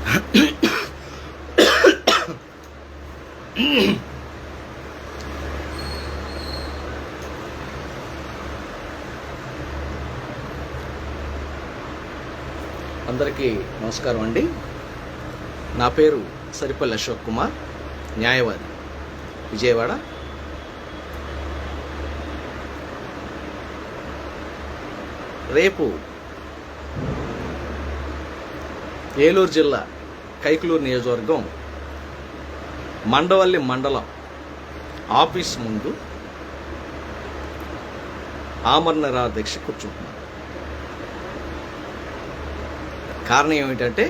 అందరికీ నమస్కారం అండి. నా పేరు సరిపల్లి అశోక్ కుమార్, న్యాయవాది, విజయవాడ. రేపు ఏలూరు జిల్లా కైకలూరు నియోజకవర్గం మండవల్లి మండలం ఆఫీస్ ముందు ఆమరణ నిరాహార దీక్ష కూర్చుంటున్నాను. కారణం ఏమిటంటే,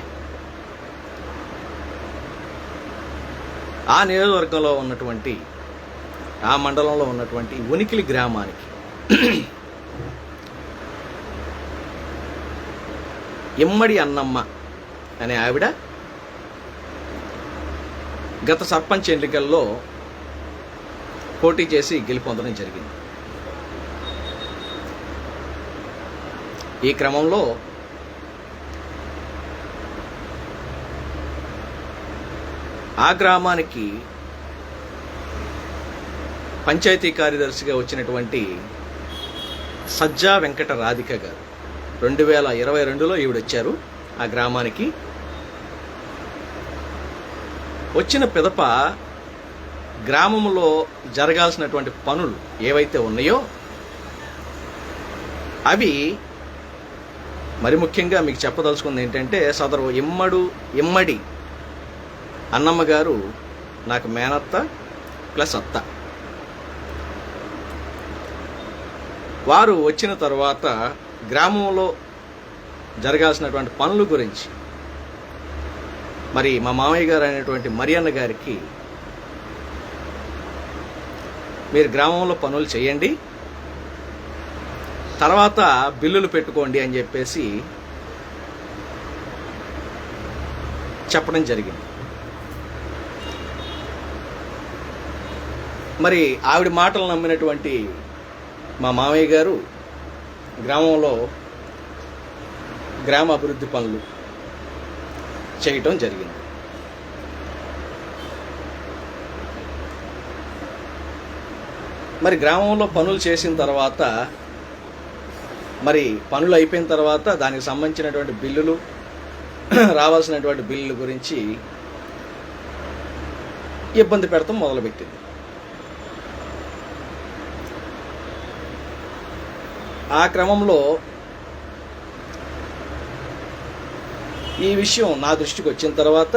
ఆ నియోజకవర్గంలో ఉన్నటువంటి, ఆ మండలంలో ఉన్నటువంటి ఉనికిలి గ్రామానికి ఇమ్మడి అన్నమ్మ అనే ఆవిడ గత సర్పంచ్ ఎన్నికల్లో పోటీ చేసి గెలుపొందడం జరిగింది. ఈ క్రమంలో ఆ గ్రామానికి పంచాయతీ కార్యదర్శిగా వచ్చినటువంటి సజ్జా వెంకట రాధిక గారు 2022లో ఈవిడొచ్చారు ఆ గ్రామానికి. వచ్చిన పిదప గ్రామంలో జరగాల్సినటువంటి పనులు ఏవైతే ఉన్నాయో అవి, మరి ముఖ్యంగా మీకు చెప్పదలుచుకుంది ఏంటంటే, సదరు ఇమ్మడి అన్నమ్మ గారు నాకు మేనత్త ప్లస్ అత్త. వారు వచ్చిన తర్వాత గ్రామంలో జరగాల్సినటువంటి పనుల గురించి మరి మా మామయ్య గారు అయినటువంటి మరియన్న గారికి, మీరు గ్రామంలో పనులు చేయండి, తర్వాత బిల్లులు పెట్టుకోండి అని చెప్పేసి చెప్పడం జరిగింది. మరి ఆవిడ మాటలు నమ్మినటువంటి మా మామయ్య గారు గ్రామంలో గ్రామ అభివృద్ధి పనులు చేయటం జరిగింది. మరి గ్రామంలో పనులు చేసిన తర్వాత, మరి పనులు అయిపోయిన తర్వాత దానికి సంబంధించినటువంటి బిల్లులు, రావాల్సినటువంటి బిల్లుల గురించి ఇబ్బంది పెడతాం మొదలుపెట్టింది. ఆ క్రమంలో ఈ విషయం నా దృష్టికి వచ్చిన తర్వాత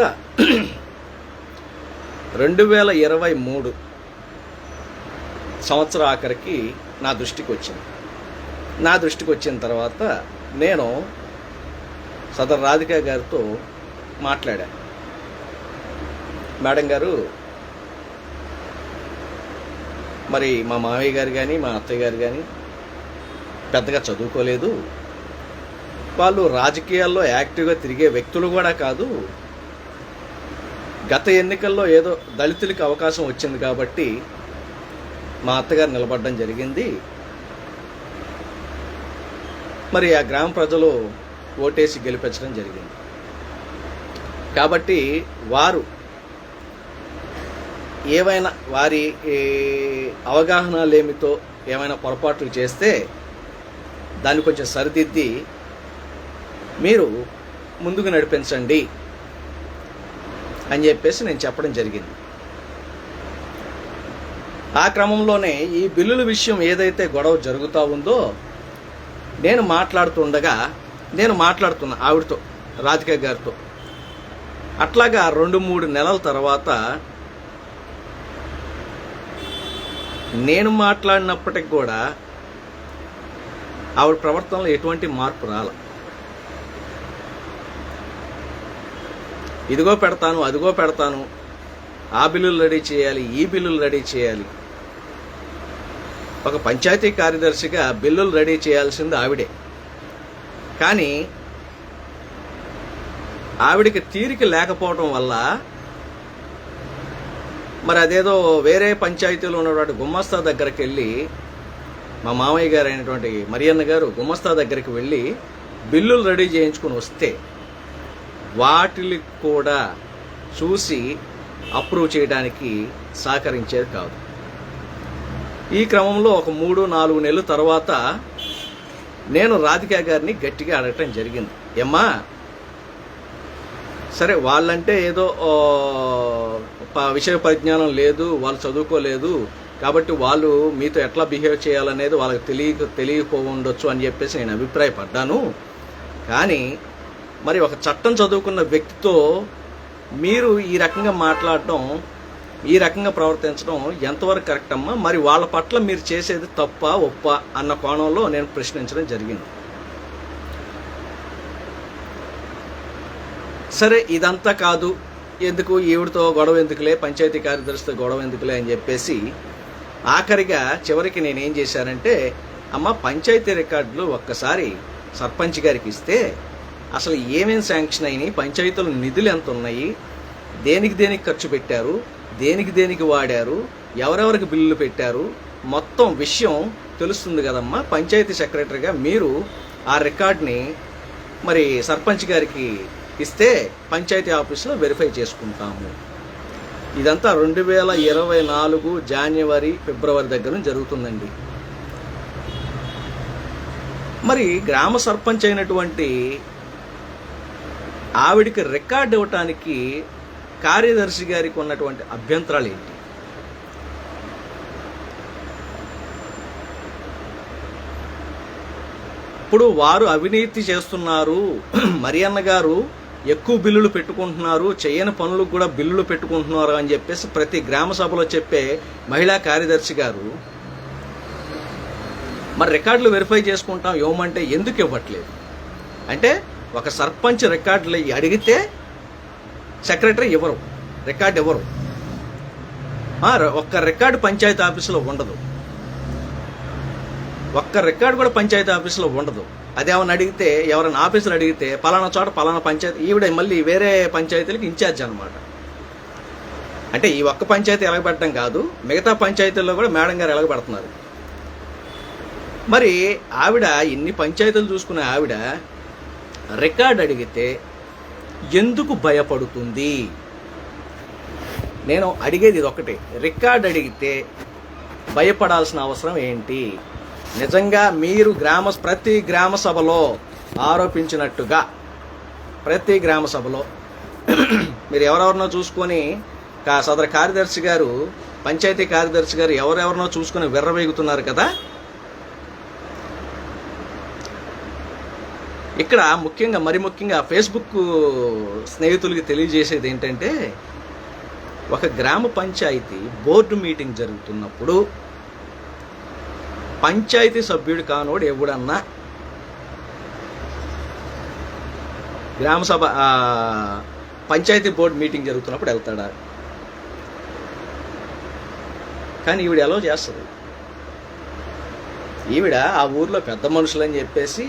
2023 సంవత్సరం ఆఖరికి నా దృష్టికి వచ్చింది. నా దృష్టికి వచ్చిన తర్వాత నేను సదర్ రాధిక గారితో మాట్లాడాను. మేడం గారు, మరి మా మామయ్య గారు కానీ మా అత్తయ్య గారు కానీ పెద్దగా చదువుకోలేదు, వాళ్ళు రాజకీయాల్లో యాక్టివ్గా తిరిగే వ్యక్తులు కూడా కాదు, గత ఎన్నికల్లో ఏదో దళితులకి అవకాశం వచ్చింది కాబట్టి మా అత్తగారు నిలబడడం జరిగింది, మరి ఆ గ్రామ ప్రజలు ఓటేసి గెలిపించడం జరిగింది, కాబట్టి వారు ఏవైనా వారి అవగాహన లేమితో ఏమైనా పొరపాట్లు చేస్తే దాన్ని కొంచెం సరిదిద్ది మీరు ముందుకు నడిపించండి అని చెప్పేసి నేను చెప్పడం జరిగింది. ఆ క్రమంలోనే ఈ బిల్లుల విషయం ఏదైతే గొడవ జరుగుతూ ఉందో, నేను మాట్లాడుతున్నా ఆవిడతో, రాధిక గారితో. అట్లాగా 2-3 నెలల తర్వాత నేను మాట్లాడినప్పటికి కూడా ఆవిడ ప్రవర్తనలో ఎటువంటి మార్పు రాల. ఇదిగో పెడతాను, అదిగో పెడతాను, ఆ బిల్లులు రెడీ చేయాలి, ఈ బిల్లులు రెడీ చేయాలి. ఒక పంచాయతీ కార్యదర్శిగా బిల్లులు రెడీ చేయాల్సింది ఆవిడే. కానీ ఆవిడికి తీరిక లేకపోవడం వల్ల మరి అదేదో వేరే పంచాయతీలో ఉన్నటువంటి గుమ్మస్తా దగ్గరికి వెళ్ళి, మా మామయ్య గారు అయినటువంటి మరియన్న గారు గుమ్మస్తా దగ్గరికి వెళ్ళి బిల్లులు రెడీ చేయించుకుని వస్తే వాటిని కూడా చూసి అప్రూవ్ చేయడానికి సహకరించేది కాదు. ఈ క్రమంలో ఒక 3-4 నెలల తర్వాత నేను రాధిక గారిని గట్టిగా అడగటం జరిగింది. ఏమ్మా, సరే వాళ్ళంటే ఏదో విషయ పరిజ్ఞానం లేదు, వాళ్ళు చదువుకోలేదు కాబట్టి వాళ్ళు మీతో ఎట్లా బిహేవ్ చేయాలనేది వాళ్ళకి తెలియకపోవచ్చు అని చెప్పేసి నేను అభిప్రాయపడ్డాను. కానీ మరి ఒక చట్టం చదువుకున్న వ్యక్తితో మీరు ఈ రకంగా మాట్లాడటం, ఈ రకంగా ప్రవర్తించడం ఎంతవరకు కరెక్ట్ అమ్మా? మరి వాళ్ళ పట్ల మీరు చేసేది తప్ప ఒప్ప అన్న కోణంలో నేను ప్రశ్నించడం జరిగింది. సరే ఇదంతా కాదు, ఎందుకు ఈవిడతో గొడవ ఎందుకులే, పంచాయతీ కార్యదర్శితో గొడవ ఎందుకులే అని చెప్పేసి ఆఖరిగా చివరికి నేనేం చేశానంటే, అమ్మ పంచాయతీ రికార్డులు ఒక్కసారి సర్పంచ్ గారికి ఇస్తే అసలు ఏమేమి శాంక్షన్ అయినాయి, పంచాయతీల నిధులు ఎంత ఉన్నాయి, దేనికి ఖర్చు పెట్టారు, దేనికి వాడారు, ఎవరెవరికి బిల్లులు పెట్టారు, మొత్తం విషయం తెలుస్తుంది కదమ్మా. పంచాయతీ సెక్రటరీగా మీరు ఆ రికార్డ్ని మరి సర్పంచ్ గారికి ఇస్తే పంచాయతీ ఆఫీసులో వెరిఫై చేసుకుంటాము. ఇదంతా 2024 జనవరి ఫిబ్రవరి దగ్గర నుంచి జరుగుతుందండి. మరి గ్రామ సర్పంచ్ అయినటువంటి ఆవిడికి రికార్డు ఇవ్వటానికి కార్యదర్శి గారికి ఉన్నటువంటి అభ్యంతరాలు ఏంటి? ఇప్పుడు వారు అవినీతి చేస్తున్నారు, మరియన్న గారు ఎక్కువ బిల్లులు పెట్టుకుంటున్నారు, చేయని పనులకు కూడా బిల్లులు పెట్టుకుంటున్నారు అని చెప్పేసి ప్రతి గ్రామ సభలో చెప్పే మహిళా కార్యదర్శి గారు మరి రికార్డులు వెరిఫై చేసుకుంటాం ఇవ్వమంటే ఎందుకు ఇవ్వట్లేదు? అంటే ఒక సర్పంచ్ రికార్డులు అడిగితే సెక్రటరీ ఇవ్వరు, రికార్డు ఇవ్వరు. ఒక్క రికార్డు పంచాయతీ ఆఫీసులో ఉండదు, ఒక్క రికార్డు కూడా పంచాయతీ ఆఫీసులో ఉండదు. అదేమన్నా అడిగితే, ఎవరైనా ఆఫీసులు అడిగితే పలానా చోట పలానా పంచాయతీ, ఈవిడ మళ్ళీ వేరే పంచాయతీలకు ఇన్ఛార్జ్ అనమాట. అంటే ఈ ఒక్క పంచాయతీ ఎలగబెట్టడం కాదు, మిగతా పంచాయతీల్లో కూడా మేడం గారు ఎలగబెడుతున్నారు. మరి ఆవిడ ఇన్ని పంచాయతీలు చూసుకునే ఆవిడ రికార్డు అడిగితే ఎందుకు భయపడుతుంది? నేను అడిగేది ఇది ఒకటే, రికార్డు అడిగితే భయపడాల్సిన అవసరం ఏంటి? నిజంగా మీరు ప్రతి గ్రామ సభలో ఆరోపించినట్టుగా ప్రతి గ్రామ సభలో మీరు ఎవరెవరినో చూసుకొని సదరు కార్యదర్శి గారు, పంచాయతీ కార్యదర్శి గారు ఎవరెవరినో చూసుకొని విర్రవేగుతున్నారు కదా. ఇక్కడ మరి ముఖ్యంగా ఫేస్బుక్ స్నేహితులకి తెలియజేసేది ఏంటంటే, ఒక గ్రామ పంచాయతీ బోర్డు మీటింగ్ జరుగుతున్నప్పుడు పంచాయతీ సభ్యుడు కానోడు ఎవడన్నా గ్రామ సభ పంచాయతీ బోర్డు మీటింగ్ జరుగుతున్నప్పుడు వెళ్తాడా? కానీ ఈవిడ ఎలా చేస్తుంది? ఈవిడ ఆ ఊర్లో పెద్ద మనుషులని చెప్పేసి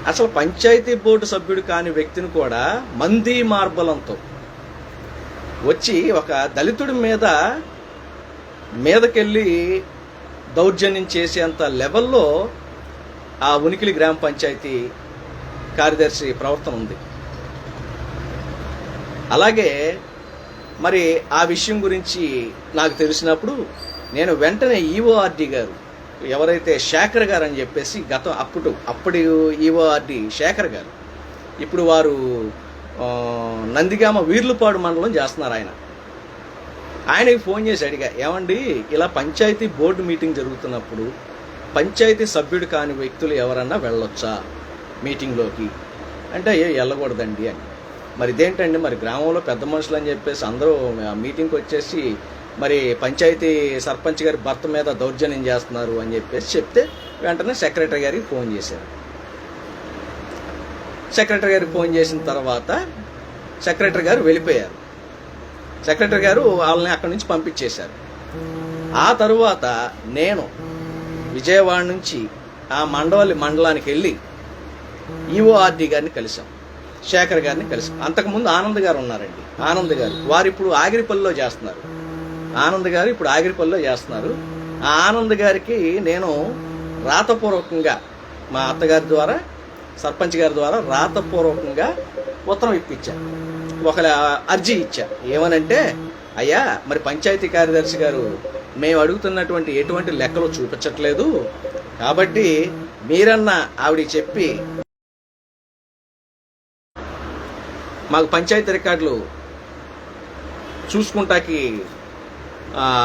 అసలు పంచాయతీ బోర్డు సభ్యుడు కాని వ్యక్తిని కూడా మంది మార్బలంతో వచ్చి ఒక దళితుడి మీదకెళ్ళి దౌర్జన్యం చేసేంత లెవెల్లో ఆ ఉనికిలి గ్రామ పంచాయతీ కార్యదర్శి ప్రవర్తన ఉంది. అలాగే మరి ఆ విషయం గురించి నాకు తెలిసినప్పుడు నేను వెంటనే ఈఓఆర్డి గారు, ఎవరైతే శేఖర్ గారు అని చెప్పేసి అప్పుడు ఈఓఆర్డి శేఖర్ గారు, ఇప్పుడు వారు నందిగామ వీర్లపాడు మండలం చేస్తున్నారు. ఆయనకి ఫోన్ చేసి అడిగా, ఏమండి ఇలా పంచాయతీ బోర్డు మీటింగ్ జరుగుతున్నప్పుడు పంచాయతీ సభ్యుడు కాని వ్యక్తులు ఎవరన్నా వెళ్ళొచ్చా మీటింగ్లోకి అంటే? వెళ్ళకూడదండి అని. మరి ఇదేంటండి, మరి గ్రామంలో పెద్ద మనుషులు అని చెప్పేసి అందరూ మీటింగ్కి వచ్చేసి మరి పంచాయతీ సర్పంచ్ గారి భర్త మీద దౌర్జన్యం చేస్తున్నారు అని చెప్పేసి చెప్తే వెంటనే సెక్రటరీ గారికి ఫోన్ చేశారు. సెక్రటరీ గారికి ఫోన్ చేసిన తర్వాత సెక్రటరీ గారు వెళ్ళిపోయారు. సెక్రటరీ గారు వాళ్ళని అక్కడి నుంచి పంపించేశారు. ఆ తరువాత నేను విజయవాడ నుంచి ఆ మండలానికి వెళ్ళి ఈఓఆర్డి గారిని కలిసాం, శేఖర్ గారిని కలిసాం. అంతకుముందు ఆనంద్ గారు ఉన్నారండి. ఆనంద్ గారు వారు ఇప్పుడు ఆగిరిపల్లిలో చేస్తున్నారు. ఆనంద్ గారు ఇప్పుడు ఆగిరిపల్లిలో చేస్తున్నారు. ఆ ఆనంద్ గారికి నేను రాతపూర్వకంగా మా అత్తగారి ద్వారా సర్పంచ్ గారి ద్వారా రాతపూర్వకంగా ఉత్తరం ఇప్పించా, ఒక అర్జీ ఇచ్చా. ఏమనంటే, అయ్యా మరి పంచాయతీ కార్యదర్శి గారు మేము అడుగుతున్నటువంటి ఎటువంటి లెక్కలు చూపించట్లేదు, కాబట్టి మీరన్నా ఆవిడ చెప్పి మాకు పంచాయతీ రికార్డులు చూసుకుంటాకి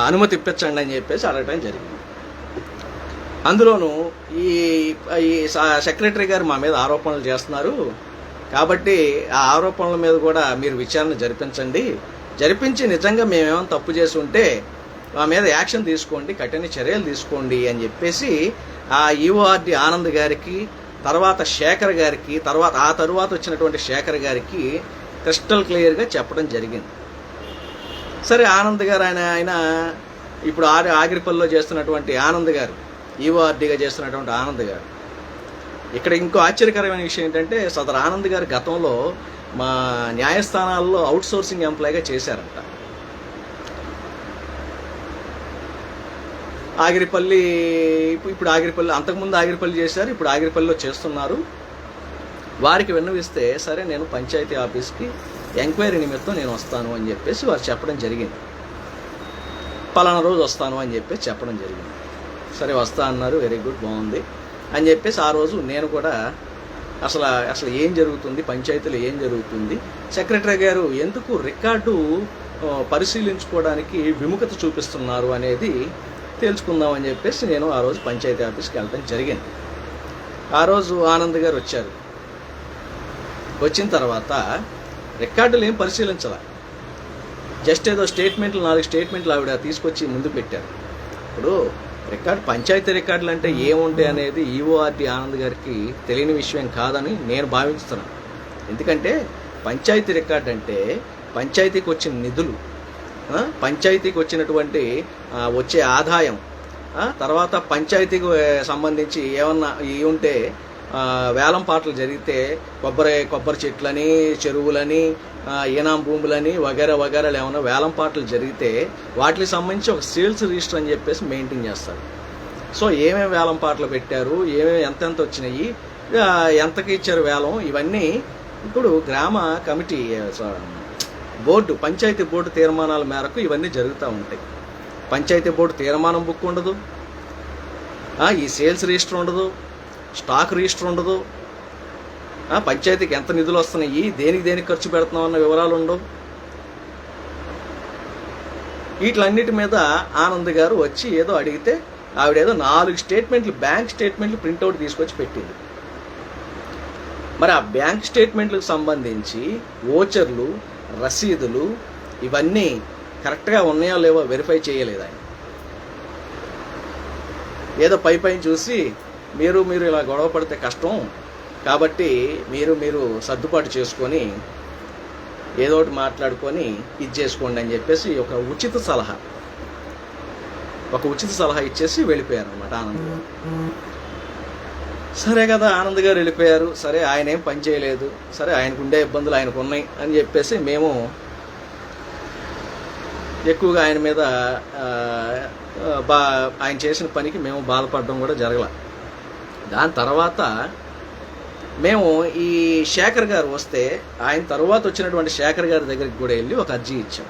అనుమతి ఇప్పించండి అని చెప్పేసి అడగటం జరిగింది. అందులోనూ ఈ సెక్రటరీ గారు మా మీద ఆరోపణలు చేస్తున్నారు, కాబట్టి ఆ ఆరోపణల మీద కూడా మీరు విచారణ జరిపించి నిజంగా మేమేమైనా తప్పు చేసి ఉంటే మా మీద యాక్షన్ తీసుకోండి, కఠిన చర్యలు తీసుకోండి అని చెప్పేసి ఆ ఈఓఆర్డి ఆనంద్ గారికి, తర్వాత శేఖర్ గారికి, ఆ తరువాత వచ్చినటువంటి శేఖర్ గారికి క్రిస్టల్ క్లియర్గా చెప్పడం జరిగింది. సరే, ఆనంద్ గారు ఆయన ఇప్పుడు ఆగిరిపల్లిలో చేస్తున్నటువంటి ఆనంద్ గారు, ఈఓఆర్డీగా చేస్తున్నటువంటి ఆనంద్ గారు, ఇక్కడ ఇంకో ఆశ్చర్యకరమైన విషయం ఏంటంటే, సదరు ఆనంద్ గారు గతంలో మా న్యాయస్థానాల్లో అవుట్ సోర్సింగ్ ఎంప్లాయీగా చేశారంట. ఆగిరిపల్లి ఇప్పుడు ఆగిరిపల్లి, అంతకుముందు ఆగిరిపల్లి చేశారు, ఇప్పుడు ఆగిరిపల్లిలో చేస్తున్నారు. వారికి విన్నవిస్తే సరే నేను పంచాయతీ ఆఫీస్కి ఎంక్వైరీ నిమిత్తం నేను వస్తాను అని చెప్పేసి వారు చెప్పడం జరిగింది. పలానా రోజు వస్తాను అని చెప్పేసి చెప్పడం జరిగింది. సరే వస్తా అన్నారు, వెరీ గుడ్, బాగుంది అని చెప్పేసి ఆ రోజు నేను కూడా అసలు ఏం జరుగుతుంది, పంచాయతీలో ఏం జరుగుతుంది, సెక్రటరీ గారు ఎందుకు రికార్డు పరిశీలించుకోవడానికి విముఖత చూపిస్తున్నారు అనేది తెలుసుకుందామని చెప్పేసి నేను ఆ రోజు పంచాయతీ ఆఫీస్కి వెళ్ళడం జరిగింది. ఆ రోజు ఆనంద్ గారు వచ్చారు. వచ్చిన తర్వాత రికార్డులు ఏం పరిశీలించాల, జస్ట్ ఏదో స్టేట్మెంట్లు 4 స్టేట్మెంట్లు ఆవిడ తీసుకొచ్చి ముందు పెట్టారు. ఇప్పుడు పంచాయతీ రికార్డులు అంటే ఏముంటాయి అనేది ఈఓఆర్డి ఆనంద్ గారికి తెలియని విషయం కాదని నేను భావిస్తున్నాను. ఎందుకంటే పంచాయతీ రికార్డు అంటే పంచాయతీకి వచ్చిన నిధులు, పంచాయతీకి వచ్చినటువంటి వచ్చే ఆదాయం, తర్వాత పంచాయతీకి సంబంధించి ఏమన్నా ఇవి ఉంటే వేలం పాటలు జరిగితే కొబ్బరి చెట్లని, చెరువులని, ఈనాం భూములని వగేరాలు ఏమైనా వేలం పాటలు జరిగితే వాటికి సంబంధించి ఒక సేల్స్ రిజిస్టర్ అని చెప్పేసి మెయింటైన్ చేస్తారు. సో ఏమేమి వేలం పాటలు పెట్టారు, ఏమేమి ఎంతెంత వచ్చినాయి, ఎంతకి ఇచ్చారు వేలం, ఇవన్నీ ఇప్పుడు గ్రామ కమిటీ బోర్డు, పంచాయతీ బోర్డు తీర్మానాల మేరకు ఇవన్నీ జరుగుతూ ఉంటాయి. పంచాయతీ బోర్డు తీర్మానం బుక్ ఉండదు, ఈ సేల్స్ రిజిస్టర్ ఉండదు, స్టాక్ రిజిస్టర్ ఉండదు, పంచాయతీకి ఎంత నిధులు వస్తున్నాయి, దేనికి ఖర్చు పెడుతున్నాం అన్న వివరాలు ఉండవు. వీటిలన్నిటి మీద ఆనంద్ గారు వచ్చి ఏదో అడిగితే ఆవిడేదో 4 స్టేట్మెంట్లు, బ్యాంక్ స్టేట్మెంట్లు ప్రింట్అవుట్ తీసుకొచ్చి పెట్టింది. మరి ఆ బ్యాంక్ స్టేట్మెంట్లకు సంబంధించి ఓచర్లు, రసీదులు ఇవన్నీ కరెక్ట్గా ఉన్నాయో లేవో వెరిఫై చేయలేదు ఆయన. ఏదో పైన చూసి మీరు ఇలా గొడవ పడితే కష్టం, కాబట్టి మీరు సర్దుబాటు చేసుకొని ఏదో ఒకటి మాట్లాడుకొని ఇది చేసుకోండి అని చెప్పేసి ఒక ఉచిత సలహా ఇచ్చేసి వెళ్ళిపోయారు అన్నమాట ఆనంద్ గారు. సరే కదా, ఆనంద్ గారు వెళ్ళిపోయారు. సరే, ఆయన ఏం పని చేయలేదు, సరే ఆయనకు ఉండే ఇబ్బందులు ఆయనకు ఉన్నాయి అని చెప్పేసి మేము ఎక్కువగా ఆయన మీద ఆయన చేసిన పనికి మేము బాధపడడం కూడా జరగల. దాని తర్వాత మేము ఈ శేఖర్ గారు వస్తే ఆయన తర్వాత వచ్చినటువంటి శేఖర్ గారి దగ్గరికి కూడా వెళ్ళి ఒక అర్జీ ఇచ్చాం.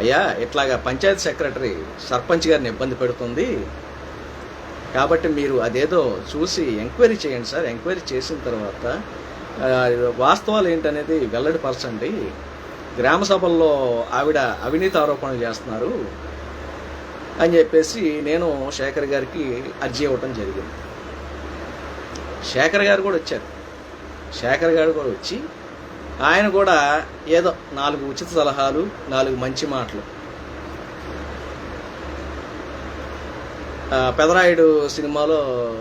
అయ్యా, ఇట్లాగా పంచాయతీ సెక్రటరీ సర్పంచ్ గారిని ఇబ్బంది పెడుతుంది, కాబట్టి మీరు అదేదో చూసి ఎంక్వైరీ చేయండి సార్, ఎంక్వైరీ చేసిన తర్వాత వాస్తవాలు ఏంటనేది వెల్లడిపరచండి, గ్రామ సభల్లో ఆవిడ అవినీతి ఆరోపణలు చేస్తున్నారు అని చెప్పేసి నేను శేఖర్ గారికి అర్జీ ఇవ్వటం జరిగింది. శేఖర్ గారు కూడా వచ్చారు. శేఖర్ గారు కూడా వచ్చి ఆయన కూడా ఏదో 4 ఉచిత సలహాలు, 4 మంచి మాటలు, పెదరాయుడు సినిమాలో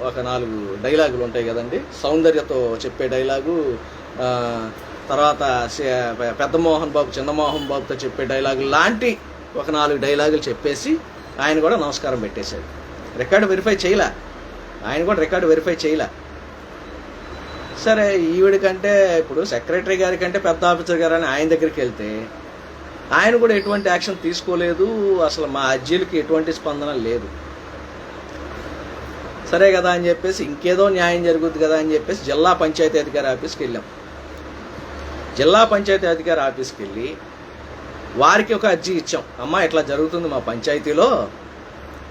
ఒక 4 డైలాగులు ఉంటాయి కదండి, సౌందర్యతో చెప్పే డైలాగు, తర్వాత పెద్దమోహన్ బాబు చిన్నమోహన్ బాబుతో చెప్పే డైలాగులు లాంటి ఒక 4 డైలాగులు చెప్పేసి ఆయన కూడా నమస్కారం పెట్టేశాడు. రికార్డు వెరిఫై చేయలే, ఆయన కూడా రికార్డు వెరిఫై చేయలే. సరే, ఈవిడికంటే ఇప్పుడు సెక్రటరీ గారి కంటే పెద్ద ఆఫీసర్ గారు అని ఆయన దగ్గరికి వెళ్తే ఆయన కూడా ఎటువంటి యాక్షన్ తీసుకోలేదు, అసలు మా అర్జీలకి ఎటువంటి స్పందన లేదు. సరే, సరే కదా అని చెప్పేసి ఇంకేదో న్యాయం జరుగుద్ది కదా అని చెప్పేసి జిల్లా పంచాయతీ అధికారి ఆఫీస్కి వెళ్ళాం. జిల్లా పంచాయతీ అధికారి ఆఫీస్కి వెళ్ళి వారికి ఒక అర్జీ ఇచ్చాం. అమ్మ ఇట్లా జరుగుతుంది మా పంచాయతీలో,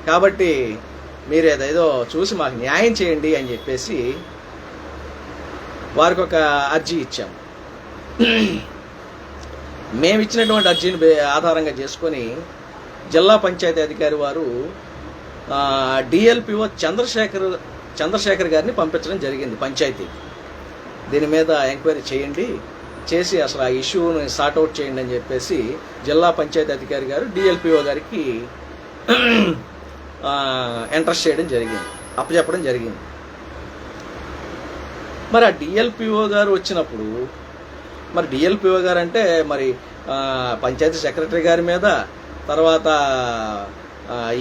కాబట్టి మీరు ఏదేదో చూసి మాకు న్యాయం చేయండి అని చెప్పేసి వారికి ఒక అర్జీ ఇచ్చాం. మేము ఇచ్చినటువంటి అర్జీని ఆధారంగా చేసుకొని జిల్లా పంచాయతీ అధికారి వారు డిఎల్పిఓ చంద్రశేఖర్ గారిని పంపించడం జరిగింది పంచాయతీకి. దీని మీద ఎంక్వైరీ చేయండి, చేసి అసలు ఆ ఇష్యూని సార్ట్అవుట్ చేయండి అని చెప్పేసి జిల్లా పంచాయతీ అధికారి గారు డిఎల్పిఓ గారికి ఎంట్రస్ట్ చేయడం జరిగింది, అప్పచెప్పడం జరిగింది. మరి ఆ డిఎల్పిఓ గారు వచ్చినప్పుడు, మరి డిఎల్పిఓ గారు అంటే మరి పంచాయతీ సెక్రటరీ గారి మీద, తర్వాత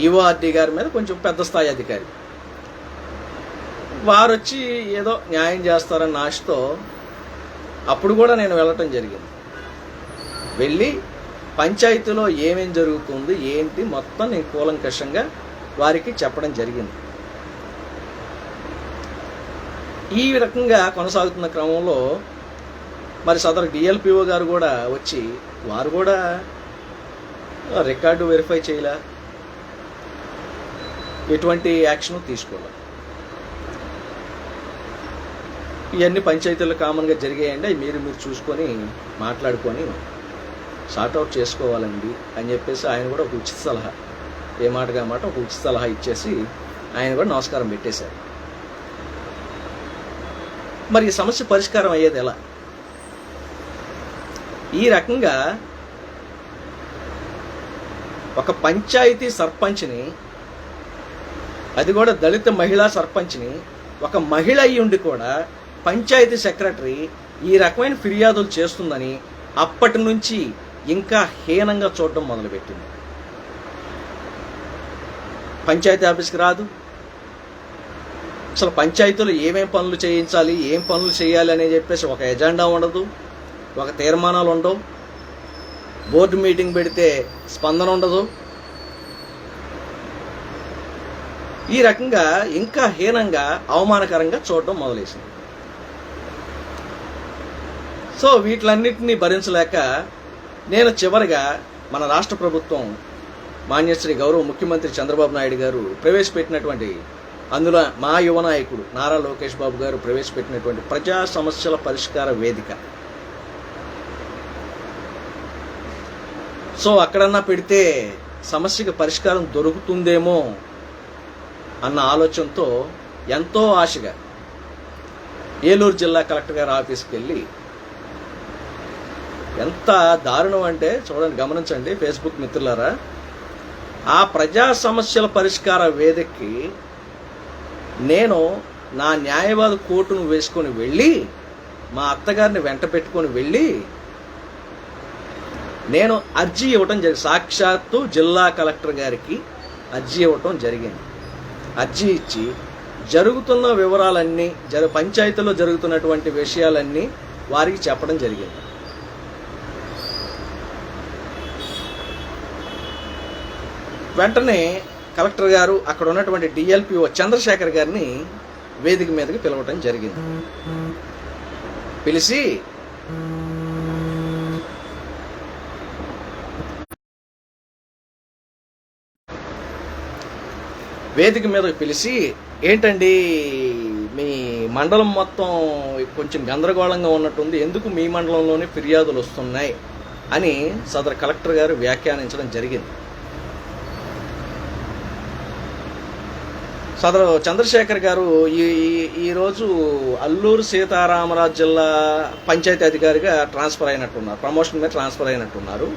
ఈఓఆర్డి గారి మీద కొంచెం పెద్ద స్థాయి అధికారి. వారు వచ్చి ఏదో న్యాయం చేస్తారన్న ఆశతో అప్పుడు కూడా నేను వెళ్ళటం జరిగింది. వెళ్ళి పంచాయతీలో ఏమేం జరుగుతుంది ఏంటి మొత్తం నేను కూలంకషంగా వారికి చెప్పడం జరిగింది. ఈ రకంగా కొనసాగుతున్న క్రమంలో మరి సదరు డిఎల్పిఓ గారు కూడా వచ్చి వారు కూడా రికార్డు వెరిఫై చేయలే, ఎటువంటి యాక్షన్ తీసుకోవాలి. ఇవన్నీ పంచాయతీల్లో కామన్గా జరిగాయండి, మీరు చూసుకొని మాట్లాడుకొని సార్ట్అవుట్ చేసుకోవాలండి అని చెప్పేసి ఆయన కూడా ఒక ఉచిత సలహా, ఏ మాటగా మాట ఒక ఉచిత సలహా ఇచ్చేసి ఆయన కూడా నమస్కారం పెట్టేశారు. మరి ఈ సమస్య పరిష్కారం అయ్యేది ఎలా? ఈ రకంగా ఒక పంచాయతీ సర్పంచ్ని, అది కూడా దళిత మహిళా సర్పంచ్ని, ఒక మహిళ అయ్యి ఉండి కూడా పంచాయతీ సెక్రటరీ ఈ రకమైన ఫిర్యాదులు చేస్తుందని అప్పటి నుంచి ఇంకా హీనంగా చూడడం మొదలుపెట్టింది. పంచాయతీ ఆఫీస్కి రాదు, అసలు పంచాయతీలో ఏమేం పనులు చేయించాలి, ఏం పనులు చేయాలి అని చెప్పేసి ఒక ఎజెండా ఉండదు, ఒక తీర్మానాలు ఉండవు, బోర్డు మీటింగ్ పెడితే స్పందన ఉండదు. ఈ రకంగా ఇంకా హీనంగా అవమానకరంగా చూడడం మొదలేసింది. సో వీటిలన్నింటినీ భరించలేక నేను చివరిగా మన రాష్ట్ర ప్రభుత్వం మాన్యశ్రీ గౌరవ ముఖ్యమంత్రి చంద్రబాబు నాయుడు గారు ప్రవేశపెట్టినటువంటి, అందులో మా యువ నాయకుడు నారా లోకేష్ బాబు గారు ప్రవేశపెట్టినటువంటి ప్రజా సమస్యల పరిష్కార వేదిక, సో అక్కడన్నా పెడితే సమస్యకి పరిష్కారం దొరుకుతుందేమో అన్న ఆలోచనతో ఎంతో ఆశగా ఏలూరు జిల్లా కలెక్టర్ గారి ఆఫీస్కి వెళ్ళి, ఎంత దారుణం అంటే చూడండి, గమనించండి ఫేస్బుక్ మిత్రులారా, ఆ ప్రజా సమస్యల పరిష్కార వేదికకి నేను నా న్యాయవాద కోర్టును వేసుకొని వెళ్ళి, మా అత్తగారిని వెంట పెట్టుకొని వెళ్ళి నేను అర్జీ ఇవ్వటం జరిగింది. సాక్షాత్తు జిల్లా కలెక్టర్ గారికి అర్జీ ఇవ్వటం జరిగింది. అర్జీ ఇచ్చి జరుగుతున్న వివరాలన్నీ, పంచాయతీలో జరుగుతున్నటువంటి విషయాలన్నీ వారికి చెప్పడం జరిగింది. వెంటనే కలెక్టర్ గారు అక్కడ ఉన్నటువంటి డిఎల్పిఓ చంద్రశేఖర్ గారిని వేదిక మీదకి పిలవటం జరిగింది. పిలిచి వేదిక మీదకి పిలిచి, ఏంటండి మీ మండలం మొత్తం కొంచెం గందరగోళంగా ఉన్నట్టుంది, ఎందుకు మీ మండలంలోనే ఫిర్యాదులు వస్తున్నాయి అని సదరు కలెక్టర్ గారు వ్యాఖ్యానించడం జరిగింది. సదరు చంద్రశేఖర్ గారు ఈరోజు అల్లూరు సీతారామరాజు జిల్లా పంచాయతీ అధికారిగా ట్రాన్స్ఫర్ అయినట్టున్నారు, ప్రమోషన్ మీద ట్రాన్స్ఫర్ అయినట్టున్నారు.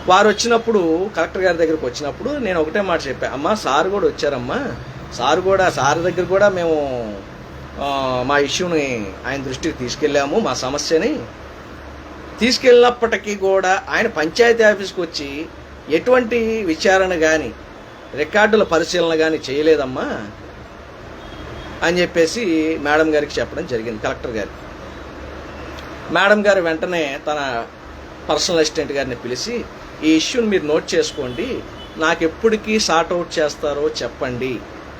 వారు వచ్చినప్పుడు, కలెక్టర్ గారి దగ్గరికి వచ్చినప్పుడు నేను ఒకటే మాట చెప్పా, అమ్మా సార్ కూడా వచ్చారమ్మా, సార్ దగ్గర కూడా మేము మా ఇష్యూని ఆయన దృష్టికి తీసుకెళ్ళాము, మా సమస్యని తీసుకెళ్ళినప్పటికీ కూడా ఆయన పంచాయతీ ఆఫీస్కి వచ్చి ఎటువంటి విచారణ కానీ రికార్డుల పరిశీలన కానీ చేయలేదమ్మా అని చెప్పేసి మేడం గారికి చెప్పడం జరిగింది, కలెక్టర్ గారికి. మేడం గారు వెంటనే తన పర్సనల్ అసిస్టెంట్ గారిని పిలిచి, ఈ ఇష్యూని మీరు నోట్ చేసుకోండి, నాకు ఎప్పటికీ సార్ట్అవుట్ చేస్తారో చెప్పండి,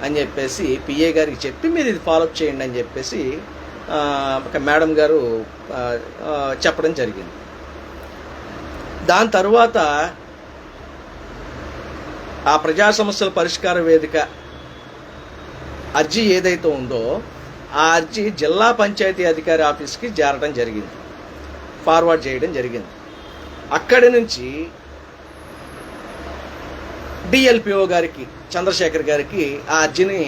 అని చెప్పేసి పిఏ గారికి చెప్పి మీరు ఇది ఫాలోఅప్ చేయండి అని చెప్పేసి ఒక మేడం గారు చెప్పడం జరిగింది. దాని తరువాత ఆ ప్రజా సమస్యల పరిష్కార వేదిక అర్జీ ఏదైతే ఉందో ఆ అర్జీ జిల్లా పంచాయతీ అధికారి ఆఫీస్కి చేరడం జరిగింది, ఫార్వర్డ్ చేయడం జరిగింది. అక్కడి నుంచి డిఎల్పిఓ గారికి, చంద్రశేఖర్ గారికి ఆ అర్జీని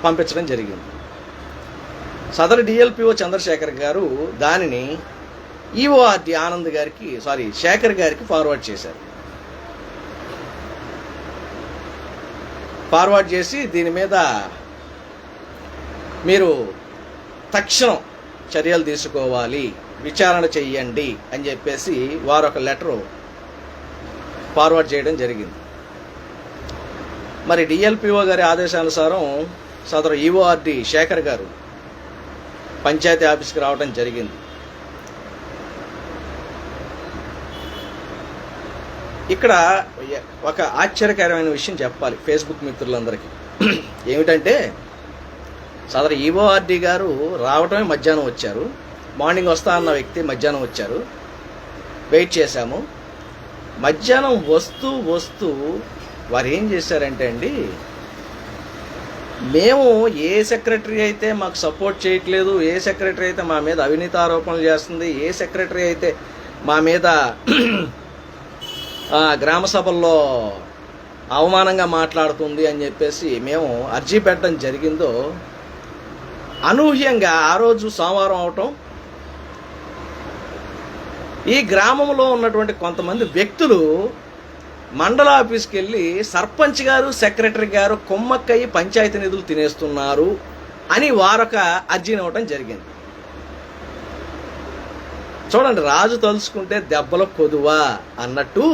పంపించడం జరిగింది. సదరు డిఎల్పిఓ చంద్రశేఖర్ గారు దానిని ఈఓఆర్డి ఆనంద్ గారికి, శేఖర్ గారికి ఫార్వర్డ్ చేశారు. ఫార్వర్డ్ చేసి దీని మీద మీరు తక్షణం చర్యలు తీసుకోవాలి, విచారణ చెయ్యండి అని చెప్పేసి వారు ఒక లెటరు ఫార్వర్డ్ చేయడం జరిగింది. మరి డిఎల్పిఓ గారి ఆదేశానుసారం సదరు ఈఓఆర్డి శేఖర్ గారు పంచాయతీ ఆఫీస్కి రావడం జరిగింది. ఇక్కడ ఒక ఆశ్చర్యకరమైన విషయం చెప్పాలి ఫేస్బుక్ మిత్రులందరికీ. ఏమిటంటే సదరు ఈఓఆర్డి గారు రావటమే మధ్యాహ్నం వచ్చారు. మార్నింగ్ వస్తా అన్న వ్యక్తి మధ్యాహ్నం వచ్చారు. వెయిట్ చేశాము. మధ్యాహ్నం వస్తూ వారు ఏం చేశారంటే అండి, మేము ఏ సెక్రటరీ అయితే మాకు సపోర్ట్ చేయట్లేదు, ఏ సెక్రటరీ అయితే మా మీద అవినీతి ఆరోపణలు చేస్తుంది, ఏ సెక్రటరీ అయితే మా మీద గ్రామ సభల్లో అవమానంగా మాట్లాడుతుంది అని చెప్పేసి మేము అర్జీ పెట్టడం జరిగిందో, అనూహ్యంగా ఆ రోజు సోమవారం అవటం, ఈ గ్రామంలో ఉన్నటువంటి కొంతమంది వ్యక్తులు మండల ఆఫీస్కి వెళ్ళి సర్పంచ్ గారు, సెక్రటరీ గారు కొమ్మక్కయ్యి పంచాయతీ నిధులు తినేస్తున్నారు అని వారొక అర్జీని ఇవ్వటం జరిగింది. చూడండి, రాజు తలుచుకుంటే దెబ్బల కొదువా అన్నట్టు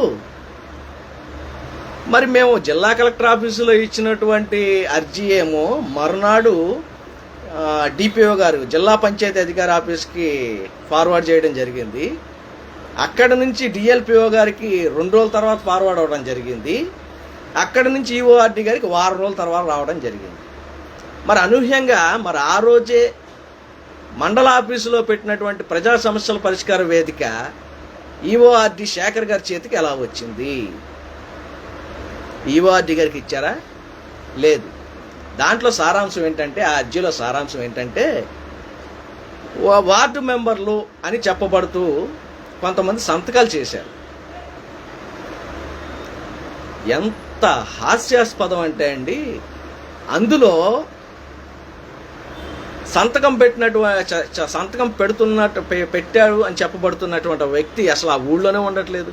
మరి మేము జిల్లా కలెక్టర్ ఆఫీసులో ఇచ్చినటువంటి అర్జీ ఏమో మరునాడు డిపిఓ గారు జిల్లా పంచాయతీ అధికారి ఆఫీస్కి ఫార్వర్డ్ చేయడం జరిగింది. అక్కడ నుంచి డిఎల్పిఓ గారికి 2 రోజుల తర్వాత ఫార్వర్డ్ అవ్వడం జరిగింది. అక్కడి నుంచి ఈఓఆర్డి గారికి 1 వారం రోజుల తర్వాత రావడం జరిగింది. మరి అనూహ్యంగా మరి ఆ రోజే మండల ఆఫీసులో పెట్టినటువంటి ప్రజా సమస్యల పరిష్కార వేదిక ఈఓఆర్డి శేఖర్ గారి చేతికి ఎలా వచ్చింది? ఈఓఆర్డి గారికి ఇచ్చారా? లేదు. దాంట్లో సారాంశం ఏంటంటే, ఆ అర్జీలో సారాంశం ఏంటంటే, వార్డు మెంబర్లు అని చెప్పబడుతూ కొంతమంది సంతకాలు చేశారు. ఎంత హాస్యాస్పదం అంటే అండి, అందులో సంతకం పెట్టాడు అని చెప్పబడుతున్నటువంటి వ్యక్తి అసలు ఆ ఊళ్ళోనే ఉండట్లేదు.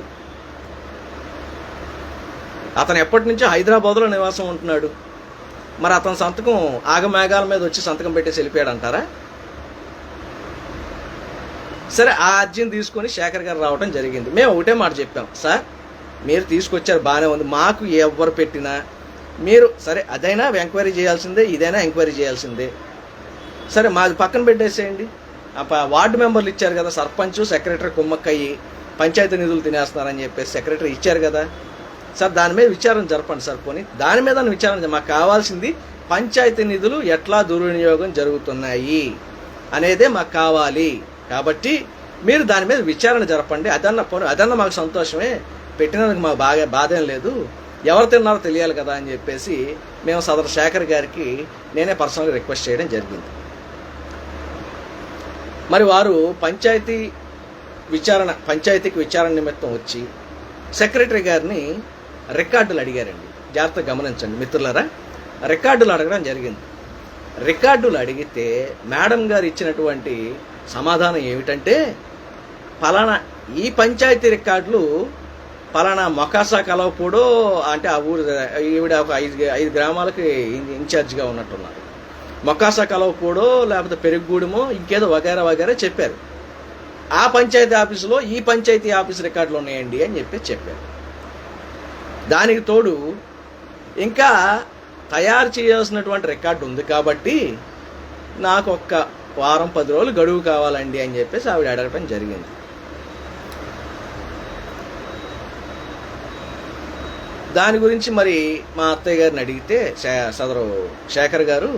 అతను ఎప్పటి నుంచో హైదరాబాద్లో నివాసం ఉంటున్నాడు. మరి అతని సంతకం ఆగమేఘాల మీద వచ్చి సంతకం పెట్టేసి వెళ్ళిపోయాడు అంటారా? సరే, ఆ అర్జీని తీసుకొని శేఖర్ గారు రావడం జరిగింది. మేము ఒకటే మాట చెప్పాం, సార్ మీరు తీసుకొచ్చారు బాగానే ఉంది, మాకు ఎవరు పెట్టినా మీరు సరే అదైనా ఎంక్వైరీ చేయాల్సిందే, ఇదైనా ఎంక్వైరీ చేయాల్సిందే. సరే మాది పక్కన పెట్టేసేయండి. వార్డు మెంబర్లు ఇచ్చారు కదా, సర్పంచ్ సెక్రటరీ కుమ్మక్కయ్యి పంచాయతీ నిధులు తినేస్తున్నారని చెప్పేసి సెక్రటరీ ఇచ్చారు కదా, సార్ దాని మీద విచారణ జరపండి సార్. పోనీ దాని మీద విచారణ, మాకు కావాల్సింది పంచాయతీ నిధులు ఎట్లా దుర్వినియోగం జరుగుతున్నాయి అనేదే మాకు కావాలి. కాబట్టి మీరు దాని మీద విచారణ జరపండి. అదన్న మాకు సంతోషమే, పెట్టినందుకు మాకు బాధేం లేదు, ఎవరు తిన్నారో తెలియాలి కదా అని చెప్పేసి మేము సదరు శేఖర్ గారికి నేనే పర్సనల్గా రిక్వెస్ట్ చేయడం జరిగింది. మరి వారు పంచాయతీకి విచారణ నిమిత్తం వచ్చి సెక్రటరీ గారిని రికార్డులు అడిగారండి. జాగ్రత్తగా గమనించండి మిత్రులారా, రికార్డులు అడగడం జరిగింది. రికార్డులు అడిగితే మేడం గారు ఇచ్చినటువంటి సమాధానం ఏమిటంటే, ఫలానా ఈ పంచాయతీ రికార్డులు ఫలానా మొకాసా కలవపూడో అంటే ఆ ఊరు ఈవిడ ఒక 5 గ్రామాలకి ఇన్ఛార్జిగా ఉన్నట్టున్నారు. మొకాసా కలవపూడో లేకపోతే పెరుగుగూడెమో ఇంకేదో వగైరా చెప్పారు. ఆ పంచాయతీ ఆఫీసులో ఈ పంచాయతీ ఆఫీస్ రికార్డులు ఉన్నాయండి అని చెప్పారు. దానికి తోడు ఇంకా తయారు చేయాల్సినటువంటి రికార్డు ఉంది కాబట్టి నాకు 1 వారం 10 రోజులు గడువు కావాలండి అని చెప్పేసి ఆవిడ అడగటం జరిగింది. దాని గురించి మరి మా అత్తయ్య గారిని అడిగితే సదరు శేఖర్ గారు,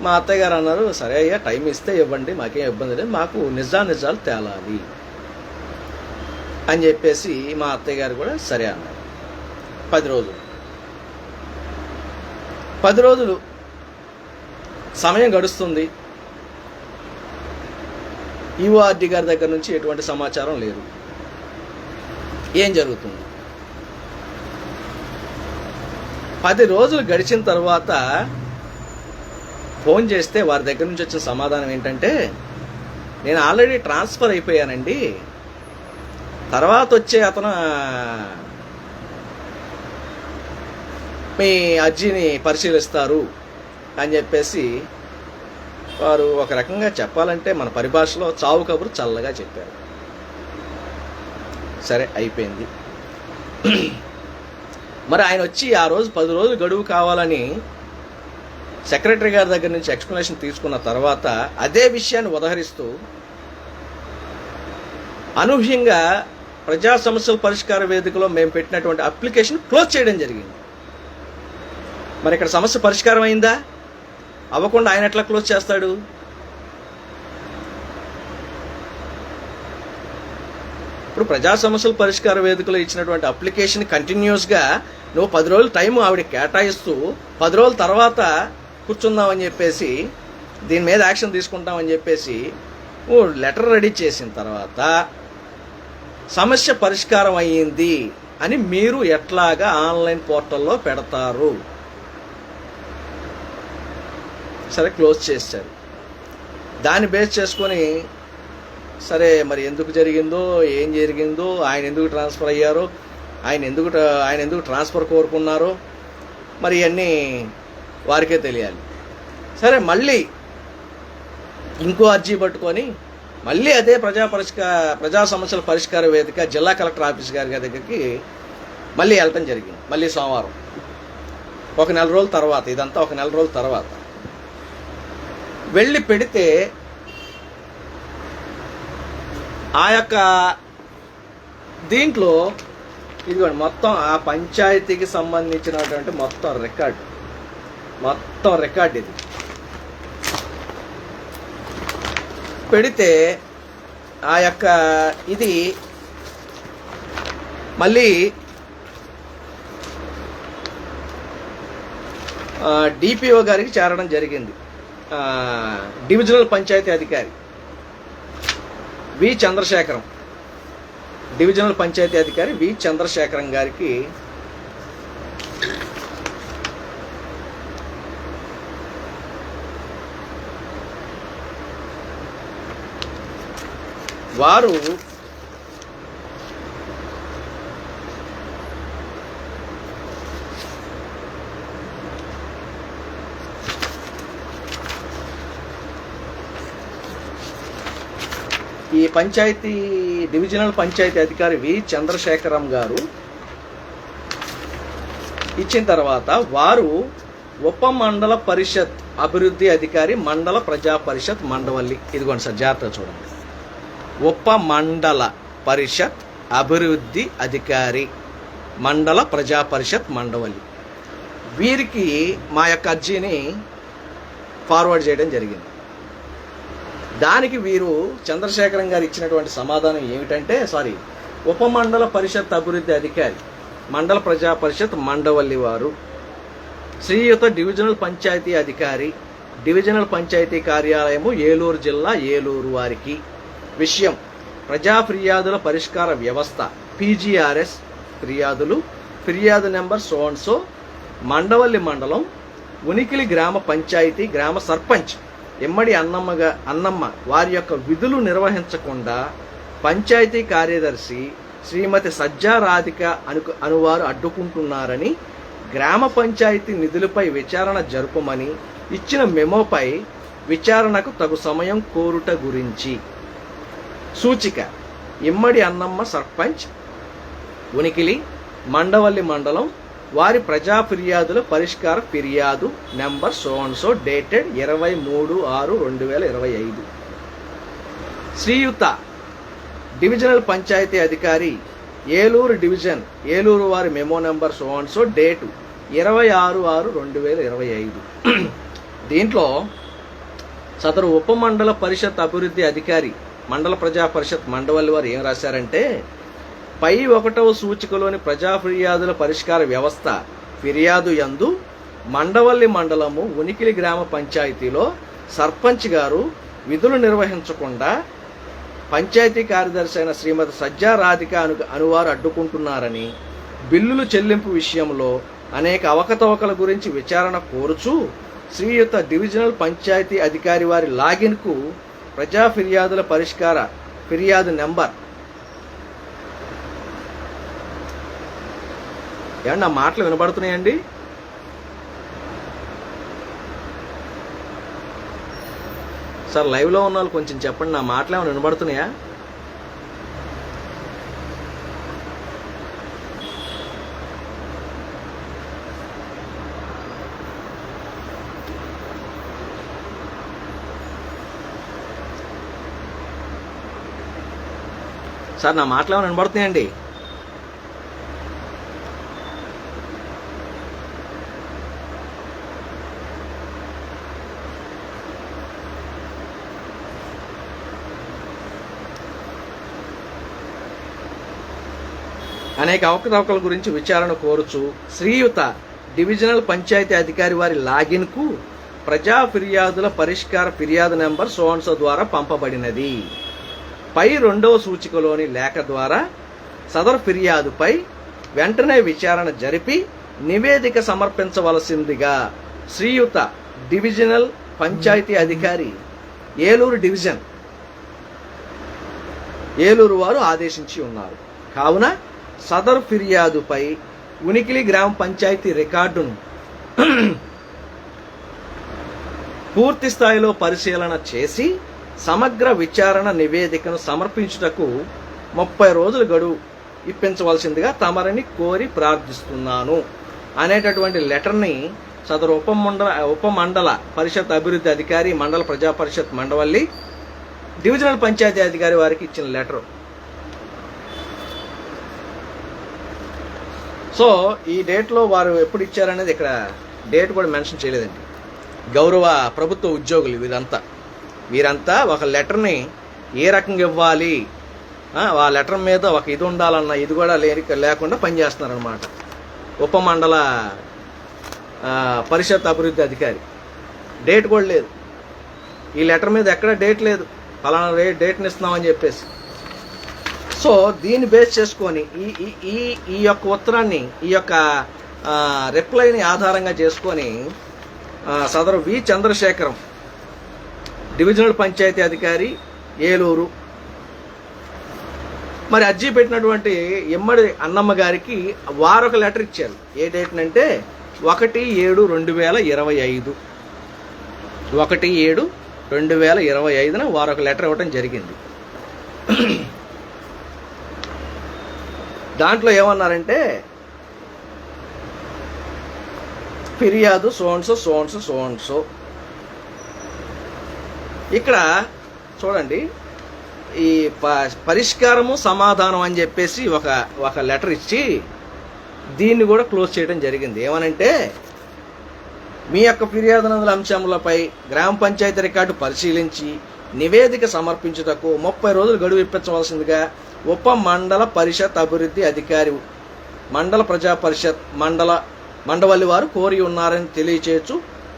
మా అత్తయ్య గారు అన్నారు, సరే అయ్యా టైం ఇస్తే ఇవ్వండి, మాకేం ఇబ్బంది లేదు, మాకు నిజాలు తేలాలి అని చెప్పేసి మా అత్తయ్య గారు కూడా సరే అన్నారు. 10 రోజులు సమయం గడుస్తుంది. ఈఓఆర్డి గారి దగ్గర నుంచి ఎటువంటి సమాచారం లేదు. ఏం జరుగుతుంది? 10 రోజులు గడిచిన తర్వాత ఫోన్ చేస్తే వారి దగ్గర నుంచి వచ్చిన సమాధానం ఏంటంటే, నేను ఆల్రెడీ ట్రాన్స్ఫర్ అయిపోయానండి, తర్వాత వచ్చే అతను మీ అర్జీని పరిశీలిస్తారు అని చెప్పేసి వారు ఒక రకంగా చెప్పాలంటే మన పరిభాషలో చావు కబురు చల్లగా చెప్పారు. సరే అయిపోయింది. మరి ఆయన వచ్చి ఆ రోజు 10 రోజులు గడువు కావాలని సెక్రటరీ గారి దగ్గర నుంచి ఎక్స్ప్లెనేషన్ తీసుకున్న తర్వాత అదే విషయాన్ని ఉదహరిస్తూ అనూహ్యంగా ప్రజా సమస్యల పరిష్కార వేదికలో మేము పెట్టినటువంటి అప్లికేషన్ క్లోజ్ చేయడం జరిగింది. మరి ఇక్కడ సమస్య పరిష్కారం అయిందా? అవ్వకుండా ఆయన ఎట్లా క్లోజ్ చేస్తాడు? ఇప్పుడు ప్రజా సమస్యల పరిష్కార వేదికలో ఇచ్చినటువంటి అప్లికేషన్ కంటిన్యూస్గా నువ్వు 10 రోజులు టైం ఆవిడ కేటాయిస్తూ 10 రోజుల తర్వాత కూర్చుందామని చెప్పేసి దీని మీద యాక్షన్ తీసుకుంటామని చెప్పేసి లెటర్ రెడీ చేసిన తర్వాత సమస్య పరిష్కారం అయ్యింది అని మీరు ఎట్లాగా ఆన్లైన్ పోర్టల్లో పెడతారు? సరే క్లోజ్ చేశారు. దాన్ని బేస్ చేసుకొని సరే మరి ఎందుకు జరిగిందో, ఏం జరిగిందో, ఆయన ఎందుకు ట్రాన్స్ఫర్ అయ్యారో, ఆయన ఎందుకు ట్రాన్స్ఫర్ కోరుకున్నారో మరి ఇవన్నీ వారికే తెలియాలి. సరే మళ్ళీ ఇంకో అర్జీ పట్టుకొని మళ్ళీ అదే ప్రజా సమస్యల పరిష్కార వేదిక జిల్లా కలెక్టర్ ఆఫీస్ గారి దగ్గరికి మళ్ళీ వెళ్ళటం జరిగింది. మళ్ళీ సోమవారం 1 నెల రోజుల తర్వాత, ఇదంతా 1 నెల రోజుల తర్వాత వెళ్ళి పెడితే ఆ యొక్క దీంట్లో ఇదిగోండి మొత్తం ఆ పంచాయతీకి సంబంధించినటువంటి మొత్తం రికార్డ్ ఇది పెడితే ఆ యొక్క ఇది మళ్ళీ డిపిఓ గారికి చేరడం జరిగింది. డివిజనల్ పంచాయతీ అధికారి వి చంద్రశేఖరం, డివిజనల్ పంచాయతీ అధికారి వి చంద్రశేఖరం గారికి వారు ఈ పంచాయతీ డివిజనల్ పంచాయతీ అధికారి వి చంద్రశేఖరం గారు ఇచ్చిన తర్వాత వారు ఉప మండల పరిషత్ అభివృద్ధి అధికారి మండల ప్రజా పరిషత్ మండవల్లి, ఇదిగోండి సార్ జాగ్రత్తగా చూడండి, ఉప మండల పరిషత్ అభివృద్ధి అధికారి మండల ప్రజా పరిషత్ మండవల్లి, వీరికి మా యొక్క అర్జీని ఫార్వర్డ్ చేయడం జరిగింది. దానికి వీరు చంద్రశేఖరం గారు ఇచ్చినటువంటి సమాధానం ఏమిటంటే, ఉప మండల పరిషత్ అభివృద్ధి అధికారి మండల ప్రజా పరిషత్ మండవల్లి వారు శ్రీయుత డివిజనల్ పంచాయతీ అధికారి డివిజనల్ పంచాయతీ కార్యాలయము ఏలూరు జిల్లా ఏలూరు వారికి విషయం ప్రజా ఫిర్యాదుల పరిష్కార వ్యవస్థ PGRS ఫిర్యాదు నెంబర్ సో మండవల్లి మండలం ఉనికిలి గ్రామ పంచాయతీ గ్రామ సర్పంచ్ ఎమ్మడి అన్నమ్మ వారి యొక్క విధులు నిర్వహించకుండా పంచాయతీ కార్యదర్శి శ్రీమతి సజ్జా రాధిక అనువారు అడ్డుకుంటున్నారని, గ్రామ పంచాయతీ నిధులపై విచారణ జరుపమని ఇచ్చిన మెమోపై విచారణకు తగు సమయం కోరుట గురించి సూచిక ఇమ్మడి అన్నమ్మ సర్పంచ్ ఉనికిలి మండవల్లి మండలం వారి ప్రజా ఫిర్యాదుల పరిష్కార ఫిర్యాదు నెంబర్ సో డేటెడ్ 23/6/2025 శ్రీయుత డివిజనల్ పంచాయతీ అధికారి ఏలూరు డివిజన్, ఏలూరు వారి మెమో నెంబర్ సో డేటు 26/6/2025. దీంట్లో సదరు ఉపమండల పరిషత్ అభివృద్ధి అధికారి మండల ప్రజా పరిషత్ మండవల్లి వారు ఏం రాశారంటే, పై 1వ సూచికలోని ప్రజా ఫిర్యాదుల పరిష్కార వ్యవస్థ ఫిర్యాదు యందు మండవల్లి మండలము ఉనికిలి గ్రామ పంచాయతీలో సర్పంచ్ గారు విధులు నిర్వహించకుండా పంచాయతీ కార్యదర్శి అయిన శ్రీమతి సజ్జా రాధిక అనువారు అడ్డుకుంటున్నారని, బిల్లులు చెల్లింపు విషయంలో అనేక అవకతవకల గురించి విచారణ కోరుచూ శ్రీయుత డివిజనల్ పంచాయతీ అధికారి వారి లాగిన్కు ప్రజా ఫిర్యాదుల పరిష్కార ఫిర్యాదు నెంబర్. ఏమన్నా నా మాటలు వినబడుతున్నాయండి? సార్ లైవ్లో ఉన్న వాళ్ళు కొంచెం చెప్పండి, నా మాటలు ఏమైనా వినబడుతున్నాయా? సార్ నా మాటలు ఏమైనా వినబడుతున్నాయండి? అనేక అవకతవకల గురించి విచారణ కోరుచు శ్రీయుత డివిజనల్ పంచాయతీ అధికారి వారి లాగిన్కు ప్రజా ఫిర్యాదుల పరిష్కార ఫిర్యాదు నెంబర్ సో ద్వారా పంపబడినది. పై 2వ సూచికలోని లేఖ ద్వారా సదరు ఫిర్యాదుపై వెంటనే విచారణ జరిపి నివేదిక సమర్పించవలసిందిగా శ్రీయుత డివిజనల్ పంచాయతీ అధికారి ఏలూరు డివిజన్, ఏలూరు వారు ఆదేశించి ఉన్నారు. కావున సదరు ఫిర్యాదుపై ఉనికిలి గ్రామ పంచాయతీ రికార్డును పూర్తి స్థాయిలో పరిశీలన చేసి సమగ్ర విచారణ నివేదికను సమర్పించుటకు 30 రోజుల గడువు ఇప్పించవలసిందిగా తమరిని కోరి ప్రార్థిస్తున్నాను అనేటటువంటి లెటర్ని సదరు ఉపమండల పరిషత్ అభివృద్ధి అధికారి మండల ప్రజా పరిషత్ మండవల్లి డివిజనల్ పంచాయతీ అధికారి వారికి ఇచ్చిన లెటర్. సో ఈ డేట్లో వారు ఎప్పుడు ఇచ్చారనేది ఇక్కడ డేట్ కూడా మెన్షన్ చేయలేదండి. గౌరవ ప్రభుత్వ ఉద్యోగులు వీరంతా ఒక లెటర్ని ఏ రకంగా ఇవ్వాలి, ఆ లెటర్ మీద ఒక ఇది ఉండాలన్న ఇది కూడా లేకుండా పనిచేస్తున్నారనమాట. ఉపమండల పరిషత్ అభివృద్ధి అధికారి డేట్ కూడా లేదు, ఈ లెటర్ మీద ఎక్కడ డేట్ లేదు, ఫలానా డేట్ని ఇస్తున్నామని చెప్పేసి. సో దీన్ని బేస్ చేసుకొని ఈ యొక్క ఉత్తరాన్ని, ఈ యొక్క రిప్లైని ఆధారంగా చేసుకొని సదరు వి చంద్రశేఖరం డివిజనల్ పంచాయతీ అధికారి ఏలూరు మరి అర్జీ పెట్టినటువంటి ఎమ్మడి అన్నమ్మ గారికి వారొక లెటర్ ఇచ్చారు. ఏ డేట్ అంటే 1/7/2025 1/7/2025 వారొక లెటర్ ఇవ్వటం జరిగింది. దాంట్లో ఏమన్నారంటే, ఫిర్యాదు సో ఇక్కడ చూడండి, ఈ పరిష్కారము సమాధానం అని చెప్పేసి ఒక లెటర్ ఇచ్చి దీన్ని కూడా క్లోజ్ చేయడం జరిగింది. ఏమనంటే, మీ యొక్క ఫిర్యాదునందుల అంశములపై గ్రామ పంచాయతీ రికార్డు పరిశీలించి నివేదిక సమర్పించుటకు 30 రోజులు గడువు ఇప్పించవలసిందిగా ఉప మండల పరిషత్ అభివృద్ధి అధికారి మండల ప్రజా పరిషత్ మండవల్లి వారు కోరి ఉన్నారని తెలియచేయచ్చు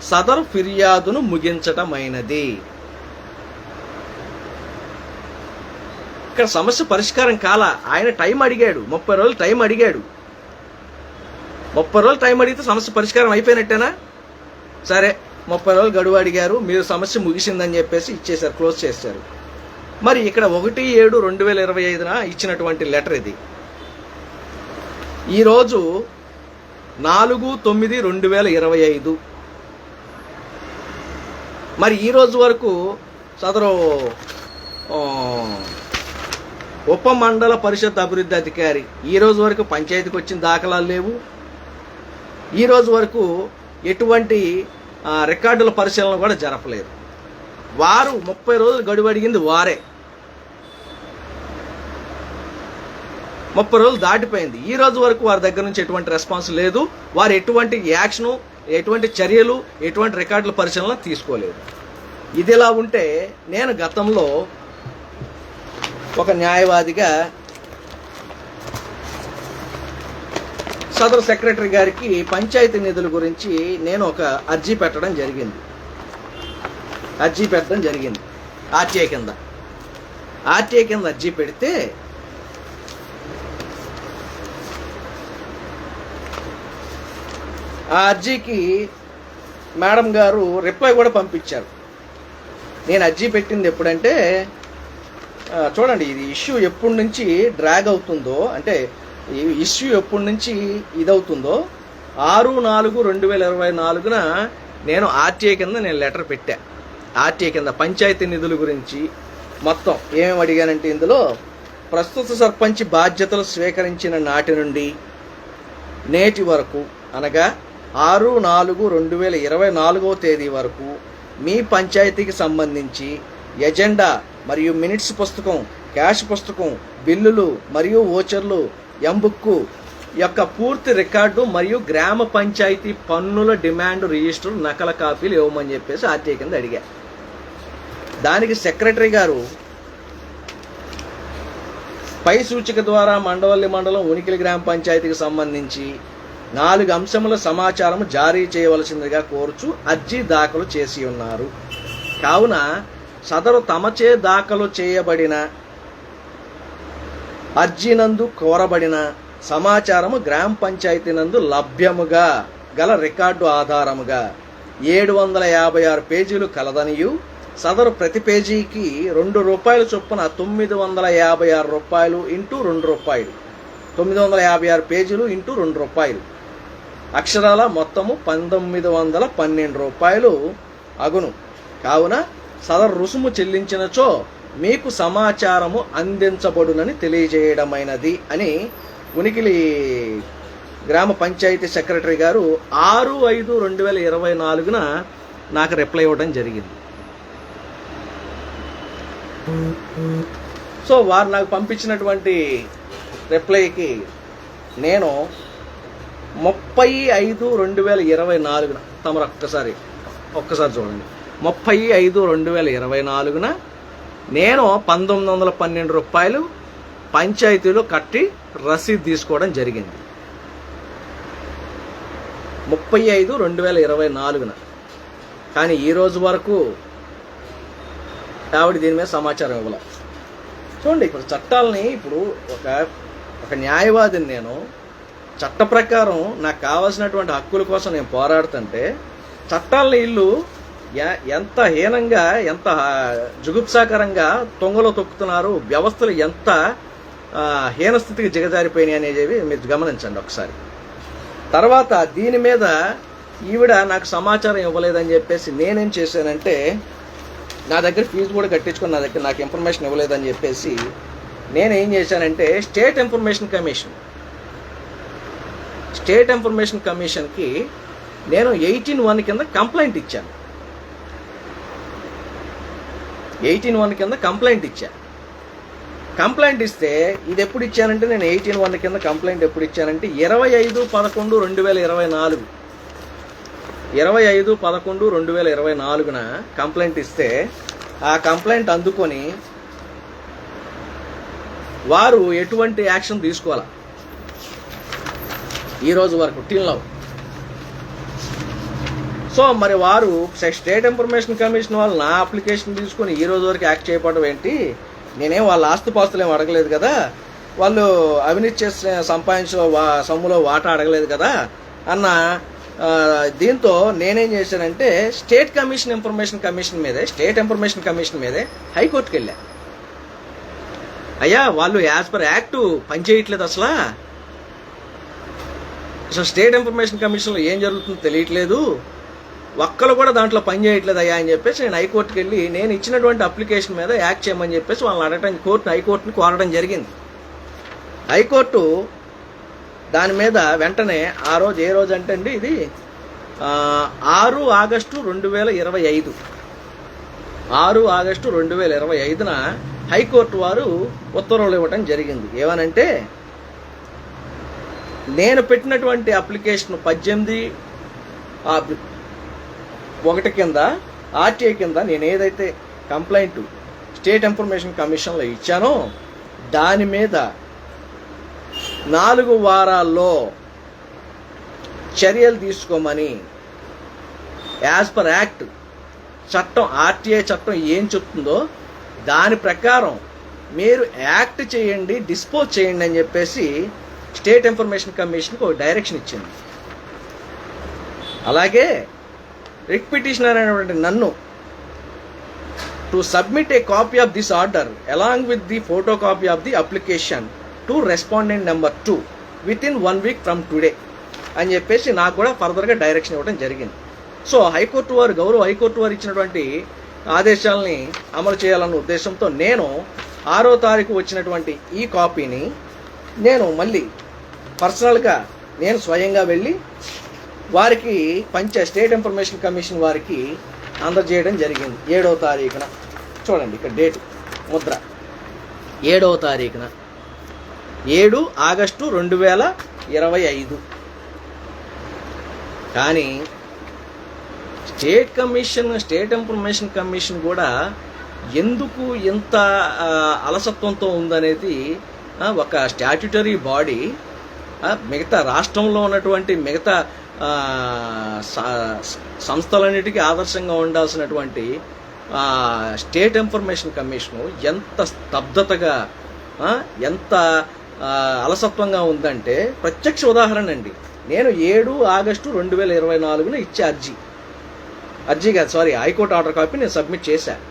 సదరు ఫిర్యాదును ముగించటమైనది. ఇక్కడ సమస్య పరిష్కారం కాల, ఆయన టైం అడిగాడు, 30 రోజులు టైం అడిగాడు. 30 రోజులు టైం అడిగితే సమస్య పరిష్కారం అయిపోయినట్టేనా? సరే 30 రోజులు గడువు అడిగారు, మీరు సమస్య ముగిసిందని చెప్పేసి ఇచ్చేశారు, క్లోజ్ చేశారు. మరి ఇక్కడ 1/7/2025 ఇచ్చినటువంటి లెటర్ ఇది. ఈరోజు 4/9/2025. మరి ఈ రోజు వరకు సదరు ఉపమండల పరిషత్ అభివృద్ధి అధికారి ఈ రోజు వరకు పంచాయతీకి వచ్చిన దాఖలాలు లేవు. ఈ రోజు వరకు ఎటువంటి రికార్డుల పరిశీలన కూడా జరపలేదు. వారు 30 రోజులు గడువు అడిగింది వారే. 30 రోజులు దాటిపోయింది. ఈ రోజు వరకు వారి దగ్గర నుంచి ఎటువంటి రెస్పాన్స్ లేదు. వారు ఎటువంటి యాక్షను, ఎటువంటి చర్యలు, ఎటువంటి రికార్డుల పరిశీలన తీసుకోలేదు. ఇదిలా ఉంటే నేను గతంలో ఒక న్యాయవాదిగా సదరు సెక్రటరీ గారికి పంచాయతీ నిధుల గురించి నేను ఒక అర్జీ పెట్టడం జరిగింది. ఆర్టీఐ కింద అర్జీ పెడితే ఆ అర్జీకి మేడం గారు రిప్లై కూడా పంపించారు. నేను అర్జీ పెట్టింది ఎప్పుడంటే, చూడండి ఇది ఇష్యూ ఎప్పటి నుంచి డ్రాగ్ అవుతుందో, అంటే ఈ ఇష్యూ ఎప్పటి నుంచి ఇదవుతుందో 6/4/2024 నేను ఆర్టీఐ కింద లెటర్ పెట్టా. ఆర్టీఐ కింద పంచాయతీ నిధుల గురించి మొత్తం ఏమేమి అడిగానంటే, ఇందులో ప్రస్తుత సర్పంచ్ బాధ్యతలు స్వీకరించిన నాటి నుండి నేటి వరకు, అనగా 6/4/2024 తేదీ వరకు మీ పంచాయతీకి సంబంధించి ఎజెండా మరియు మినిట్స్ పుస్తకం, క్యాష్ పుస్తకం, బిల్లులు మరియు ఓచర్లు, ఎంబుక్ యొక్క పూర్తి రికార్డు మరియు గ్రామ పంచాయతీ పన్నుల డిమాండ్ రిజిస్టర్ నకల కాపీలు ఇవ్వమని చెప్పేసి ఆర్టీఐ కింద అడిగా. దానికి సెక్రటరీ గారు పై సూచిక ద్వారా మండవల్లి మండలం ఉనికిలి గ్రామ పంచాయతీకి సంబంధించి 4 అంశముల సమాచారం జారీ చేయవలసిందిగా కోరుచు అర్జీ దాఖలు చేసి ఉన్నారు. కావున సదరు తమచే దాఖలు చేయబడిన అర్జీ నందు కోరబడిన సమాచారము గ్రామ పంచాయతీ నందు లభ్యముగా గల రికార్డు ఆధారముగా 756 పేజీలు కలదనియు, సదరు ప్రతి పేజీకి ₹2 చొప్పున ₹956 ఇంటూ ₹2, 956 పేజీలు ఇంటూ ₹2, అక్షరాల మొత్తము ₹1912 అగును. కావున సదరు రుసుము చెల్లించినచో మీకు సమాచారము అందించబడునని తెలియజేయడమైనది అని ఉనికిలి గ్రామ పంచాయతీ సెక్రటరీ గారు 6/5/2024 నాకు రిప్లై ఇవ్వడం జరిగింది. సో వారు నాకు పంపించినటువంటి రిప్లైకి నేను 30/5/2024 తమరు ఒక్కసారి చూడండి, 30/5/2024 నేను ₹1912 పంచాయతీలో కట్టి రసీదు తీసుకోవడం జరిగింది. 30/5/2024 కానీ ఈ రోజు వరకు ఆవిడ దీని మీద సమాచారం ఇవ్వాలి. చూడండి, ఇప్పుడు చట్టాలని, ఇప్పుడు ఒక న్యాయవాదిని నేను, చట్ట ప్రకారం నాకు కావాల్సినటువంటి హక్కుల కోసం నేను పోరాడుతుంటే చట్టాలని ఇల్లు ఎంత హీనంగా, ఎంత జుగుప్సాకరంగా తొంగలో తొక్కుతున్నారు, వ్యవస్థలు ఎంత హీనస్థితికి దిగజారిపోయినాయి అనేది మీరు గమనించండి ఒకసారి. తర్వాత దీని మీద ఈవిడ నాకు సమాచారం ఇవ్వలేదని చెప్పేసి నేనేం చేశానంటే, నా దగ్గర ఫీజు కూడా కట్టించుకొని నాకు ఇన్ఫర్మేషన్ ఇవ్వలేదని చెప్పేసి నేనేం చేశానంటే స్టేట్ ఇన్ఫర్మేషన్ కమిషన్కి నేను 18(1) కింద కంప్లైంట్ ఇచ్చాను. 18(1) కింద కంప్లైంట్ ఇచ్చా. కంప్లైంట్ ఇస్తే ఇది ఎప్పుడు ఇచ్చానంటే, నేను 18(1) కింద కంప్లైంట్ ఎప్పుడు ఇచ్చానంటే 25/11/2024 25/11/2024 కంప్లైంట్ ఇస్తే ఆ కంప్లైంట్ అందుకొని వారు ఎటువంటి యాక్షన్ తీసుకోవాలా ఈ రోజు వరకు టిల్ నౌ. సో మరి వారు స్టేట్ ఇన్ఫర్మేషన్ కమిషన్ వాళ్ళు నా అప్లికేషన్ తీసుకొని ఈ రోజు వరకు యాక్ట్ చేయకపోవడం ఏంటి? నేనేం వాళ్ళ ఆస్తిపాస్తులు ఏం అడగలేదు కదా, వాళ్ళు అవినీతి చేసిన సంపాదించిన సొమ్ములో వాటా అడగలేదు కదా అన్న దీంతో నేనేం చేశానంటే స్టేట్ ఇన్ఫర్మేషన్ కమిషన్ మీదే హైకోర్టుకి వెళ్ళా. అయ్యా వాళ్ళు యాజ్ పర్ యాక్ట్ పనిచేయట్లేదు, అసలు స్టేట్ ఇన్ఫర్మేషన్ కమిషన్లో ఏం జరుగుతుందో తెలియట్లేదు, ఒక్కరు కూడా దాంట్లో పని చేయట్లేదు అయ్యా అని చెప్పేసి నేను హైకోర్టుకి వెళ్ళి నేను ఇచ్చినటువంటి అప్లికేషన్ మీద యాక్ట్ చేయమని చెప్పేసి వాళ్ళని అడగడానికి హైకోర్టుని కోరడం జరిగింది. హైకోర్టు దాని మీద వెంటనే ఆ రోజు ఏ రోజు అంటే అండి, ఇది 6 ఆగస్టు 2025 6 ఆగస్టు 2025 హైకోర్టు వారు ఉత్తర్వులు ఇవ్వడం జరిగింది. ఏమనంటే నేను పెట్టినటువంటి అప్లికేషన్ 18(1) కింద ఆర్టీఐ కింద నేను ఏదైతే కంప్లైంట్ స్టేట్ ఇన్ఫర్మేషన్ కమిషన్లో ఇచ్చానో దాని మీద 4 వారాల్లో చర్యలు తీసుకోమని యాజ్ పర్ యాక్ట్ చట్టం, ఆర్టీఐ చట్టం ఏం చెప్తుందో దాని ప్రకారం మీరు యాక్ట్ చేయండి, డిస్పోజ్ చేయండి అని చెప్పేసి స్టేట్ ఇన్ఫర్మేషన్ కమిషన్కి ఒక డైరెక్షన్ ఇచ్చింది. అలాగే రిట్ పిటిషనర్ అనేటువంటి నన్ను to submit a copy of this order along with the photo copy of the application to respondent number 2 with in 1 week from today అని చెప్పేసి నాకు కూడా ఫర్దర్గా డైరెక్షన్ ఇవ్వడం జరిగింది. సో హైకోర్టు వారు, గౌరవ హైకోర్టు వారు ఇచ్చినటువంటి ఆదేశాలని అమలు చేయాలన్న ఉద్దేశంతో నేను 6వ తారీఖు వచ్చినటువంటి ఈ కాపీని నేను మళ్ళీ పర్సనల్గా నేను స్వయంగా వెళ్ళి వారికి స్టేట్ ఇన్ఫర్మేషన్ కమిషన్ వారికి అందజేయడం జరిగింది. 7వ తారీఖున చూడండి, ఇక్కడ డేటు ముద్ర 7వ తారీఖున 7 ఆగస్టు 2025. కానీ స్టేట్ ఇన్ఫర్మేషన్ కమిషన్ కూడా ఎందుకు ఇంత అలసత్వంతో ఉందనేది ఒక స్టాట్యుటరీ బాడీ మిగతా రాష్ట్రంలో ఉన్నటువంటి మిగతా సంస్థలన్నిటికీ ఆదర్శంగా ఉండాల్సినటువంటి స్టేట్ ఇన్ఫర్మేషన్ కమిషను ఎంత స్తబ్దతగా, ఎంత అలసత్వంగా ఉందంటే ప్రత్యక్ష ఉదాహరణ అండి. నేను 7 ఆగస్టు 2024 ఇచ్చే అర్జీ కాదు, సారీ, హైకోర్టు ఆర్డర్ కాపీ నేను సబ్మిట్ చేశాను.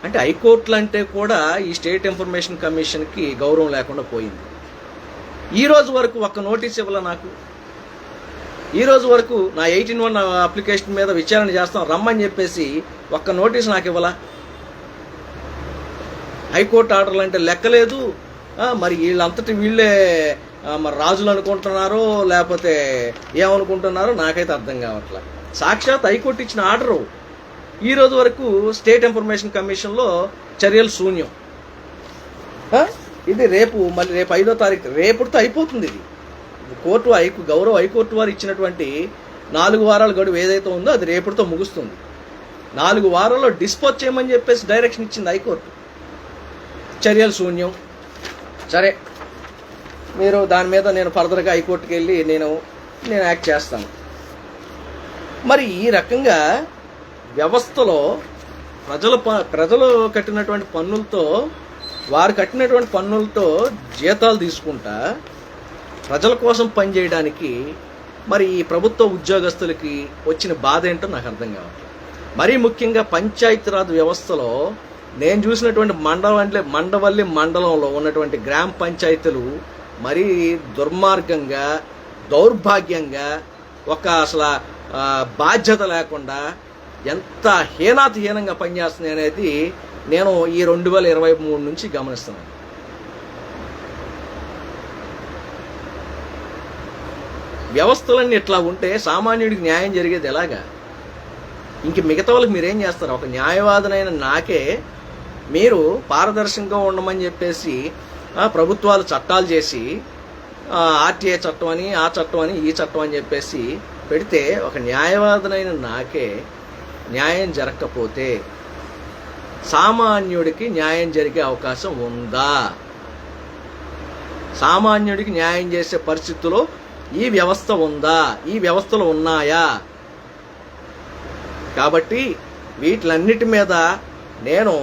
అంటే హైకోర్టులు అంటే కూడా ఈ స్టేట్ ఇన్ఫర్మేషన్ కమిషన్కి గౌరవం లేకుండా పోయింది. ఈ రోజు వరకు ఒక్క నోటీస్ ఇవ్వాల నాకు. ఈ రోజు వరకు నా 18(1) అప్లికేషన్ మీద విచారణ చేస్తాం రమ్మని చెప్పేసి ఒక్క నోటీస్ నాకు ఇవ్వాల. హైకోర్టు ఆర్డర్లు అంటే లెక్కలేదు. మరి వీళ్ళే మరి రాజులు అనుకుంటున్నారో లేకపోతే ఏమనుకుంటున్నారో నాకైతే అర్థం కావట్లా. సాక్షాత్ హైకోర్టు ఇచ్చిన ఆర్డరు ఈ రోజు వరకు స్టేట్ ఇన్ఫర్మేషన్ కమిషన్లో చర్యలు శూన్యం. ఇది రేపు 5వ తారీఖు రేపుతో అయిపోతుంది. ఇది గౌరవ హైకోర్టు వారు ఇచ్చినటువంటి 4 వారాల గడువు ఏదైతే ఉందో అది రేపుతో ముగుస్తుంది. 4 వారాల్లో డిస్పోజ్ చేయమని చెప్పేసి డైరెక్షన్ ఇచ్చింది హైకోర్టు. చర్యలు శూన్యం. సరే, మీరు దాని మీద నేను ఫర్దర్గా హైకోర్టుకి వెళ్ళి నేను యాక్ట్ చేస్తాను. మరి ఈ రకంగా వ్యవస్థలో ప్రజలు కట్టినటువంటి పన్నులతో, వారు కట్టినటువంటి పన్నులతో జీతాలు తీసుకుంటా ప్రజల కోసం పనిచేయడానికి మరి ఈ ప్రభుత్వ ఉద్యోగస్తులకి వచ్చిన బాధ ఏంటో నాకు అర్థం కావట్లేదు. మరీ ముఖ్యంగా పంచాయతీరాజ్ వ్యవస్థలో నేను చూసినటువంటి మండవల్లి మండలంలో ఉన్నటువంటి గ్రామ పంచాయతీలు మరీ దుర్మార్గంగా, దౌర్భాగ్యంగా, అసలు బాధ్యత లేకుండా ఎంత హీనంగా పనిచేస్తుంది అనేది నేను ఈ 2023 నుంచి గమనిస్తున్నాను. వ్యవస్థలన్నీ ఇట్లా ఉంటే సామాన్యుడికి న్యాయం జరిగేది ఎలాగా? ఇంక మిగతా వాళ్ళకి మీరేం చేస్తారు? ఒక న్యాయవాదనైన నాకే మీరు పారదర్శకంగా ఉండమని చెప్పేసి ప్రభుత్వాలు చట్టాలు చేసి ఆర్టీఐ చట్టం అని, ఆ చట్టం అని, ఈ చట్టం అని చెప్పేసి పెడితే ఒక న్యాయవాదనైన నాకే న్యాయం జరగకపోతే సామాన్యుడికి న్యాయం జరిగే అవకాశం ఉందా? సామాన్యుడికి న్యాయం చేసే పరిస్థితుల్లో ఈ వ్యవస్థ ఉందా? ఈ వ్యవస్థలు ఉన్నాయా? కాబట్టి వీటిలన్నిటి మీద నేను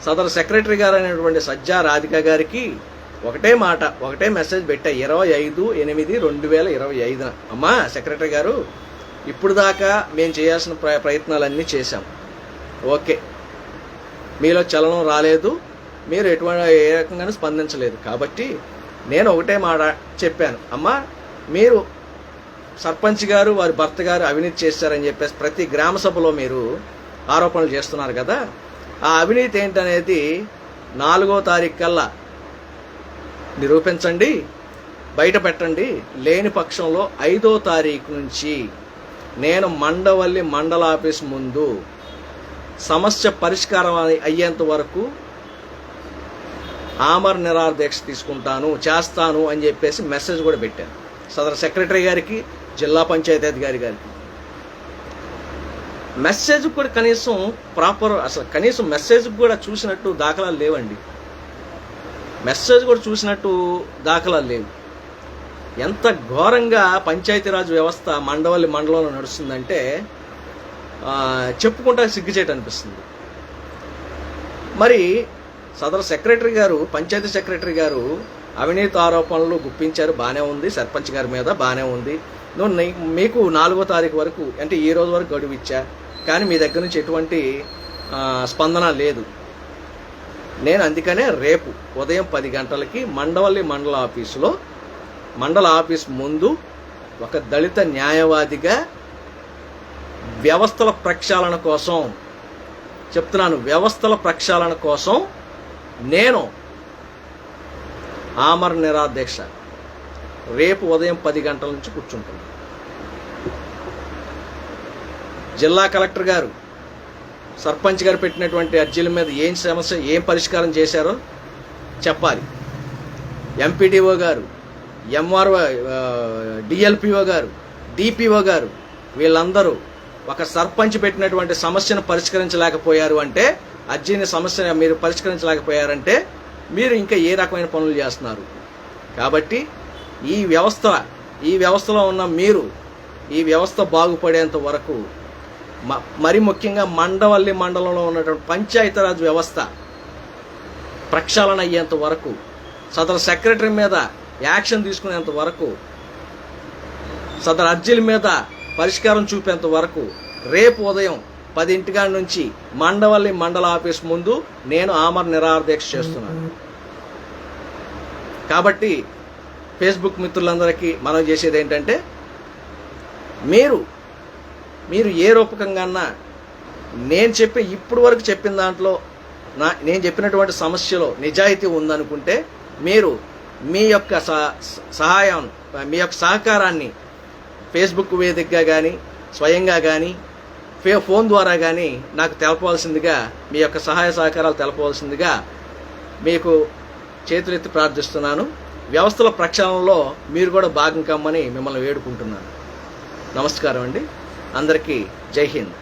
సదరు సెక్రటరీ గారు అయినటువంటి సజ్జా రాధిక గారికి ఒకటే మెసేజ్ పెట్టా 25/8/2025. అమ్మా సెక్రటరీ గారు, ఇప్పుడు దాకా మేము చేయాల్సిన ప్రయత్నాలన్నీ చేశాం. ఓకే, మీలో చలనం రాలేదు, మీరు ఏ రకంగానూ స్పందించలేదు. కాబట్టి నేను ఒకటే మాట చెప్పాను, అమ్మా మీరు సర్పంచ్ గారు, వారి భర్త గారు అవినీతి చేశారని చెప్పేసి ప్రతి గ్రామ సభలో మీరు ఆరోపణలు చేస్తున్నారు కదా, ఆ అవినీతి ఏంటనేది 4వ తారీఖు కల్లా నిరూపించండి, బయట పెట్టండి. లేని పక్షంలో 5వ తారీఖు నుంచి నేను మండవల్లి మండల ఆఫీస్ ముందు సమస్య పరిష్కారం అయ్యేంత వరకు ఆమర నిరాహార దీక్ష చేస్తాను అని చెప్పేసి మెసేజ్ కూడా పెట్టాను. సదరు సెక్రటరీ గారికి, జిల్లా పంచాయతీ అధికారి గారికి. మెసేజ్ కూడా కనీసం అసలు కనీసం మెసేజ్ కూడా చూసినట్టు దాఖలాలు లేవండి. మెసేజ్ కూడా చూసినట్టు దాఖలాలు లేవు. ఎంత ఘోరంగా పంచాయతీరాజ్ వ్యవస్థ మండవల్లి మండలంలో నడుస్తుందంటే చెప్పుకుంటా సిగ్గుచేట అనిపిస్తుంది. మరి సదరు సెక్రటరీ గారు, పంచాయతీ సెక్రటరీ గారు అవినీతి ఆరోపణలు గుప్పించారు, బాగానే ఉంది. సర్పంచ్ గారి మీద బాగానే ఉంది. మీకు 4వ తారీఖు వరకు, అంటే ఈ రోజు వరకు గడువు ఇచ్చా, కానీ మీ దగ్గర నుంచి ఎటువంటి స్పందన లేదు. నేను అందుకనే రేపు ఉదయం 10 గంటలకి మండవల్లి మండల ఆఫీసులో, మండల ఆఫీస్ ముందు ఒక దళిత న్యాయవాదిగా వ్యవస్థల ప్రక్షాళన కోసం చెప్తున్నాను, వ్యవస్థల ప్రక్షాళన కోసం నేను ఆమర నిరాదీక్ష రేపు ఉదయం 10 గంటల నుంచి కూర్చుంటాను. జిల్లా కలెక్టర్ గారు, సర్పంచ్ గారు పెట్టినటువంటి అర్జీల మీద ఏం సమస్య, ఏం పరిష్కారం చేశారో చెప్పాలి. ఎంపీడీఓ గారు, ఎంఆర్ఓ, డిఎల్పిఓ గారు, డిపిఓ గారు, వీళ్ళందరూ ఒక సర్పంచ్ పెట్టినటువంటి సమస్యను పరిష్కరించలేకపోయారు అంటే, అర్జీని సమస్య మీరు పరిష్కరించలేకపోయారంటే మీరు ఇంకా ఏ రకమైన పనులు చేస్తున్నారు. కాబట్టి ఈ వ్యవస్థలో ఉన్న మీరు ఈ వ్యవస్థ బాగుపడేంత వరకు, మరి ముఖ్యంగా మండవల్లి మండలంలో ఉన్నటువంటి పంచాయతీరాజ్ వ్యవస్థ ప్రక్షాళన అయ్యేంత వరకు, సదరు సెక్రటరీ మీద యాక్షన్ తీసుకునేంత వరకు, సదరు అర్జీల మీద పరిష్కారం చూపేంత వరకు రేపు ఉదయం 10 నుంచి మండవల్లి మండల ఆఫీస్ ముందు నేను ఆమర నిరాదీక్ష చేస్తున్నాను. కాబట్టి ఫేస్బుక్ మిత్రులందరికీ మనం చేసేది ఏంటంటే, మీరు ఏ రూపకంగా నేను ఇప్పుడు వరకు చెప్పిన దాంట్లో నేను చెప్పినటువంటి సమస్యలో నిజాయితీ ఉందనుకుంటే మీరు మీ యొక్క సహాయం, మీ యొక్క సహకారాన్ని ఫేస్బుక్ వేదికగా కానీ, స్వయంగా కానీ, ఫోన్ ద్వారా కానీ నాకు తెలపవలసిందిగా, మీ యొక్క సహాయ సహకారాలు తెలపవలసిందిగా మీకు చేతులెత్తి ప్రార్థిస్తున్నాను. వ్యవస్థల ప్రక్షాళనలో మీరు కూడా భాగం కమ్మని మిమ్మల్ని వేడుకుంటున్నాను. నమస్కారం అండి. అందరికీ జై హింద్.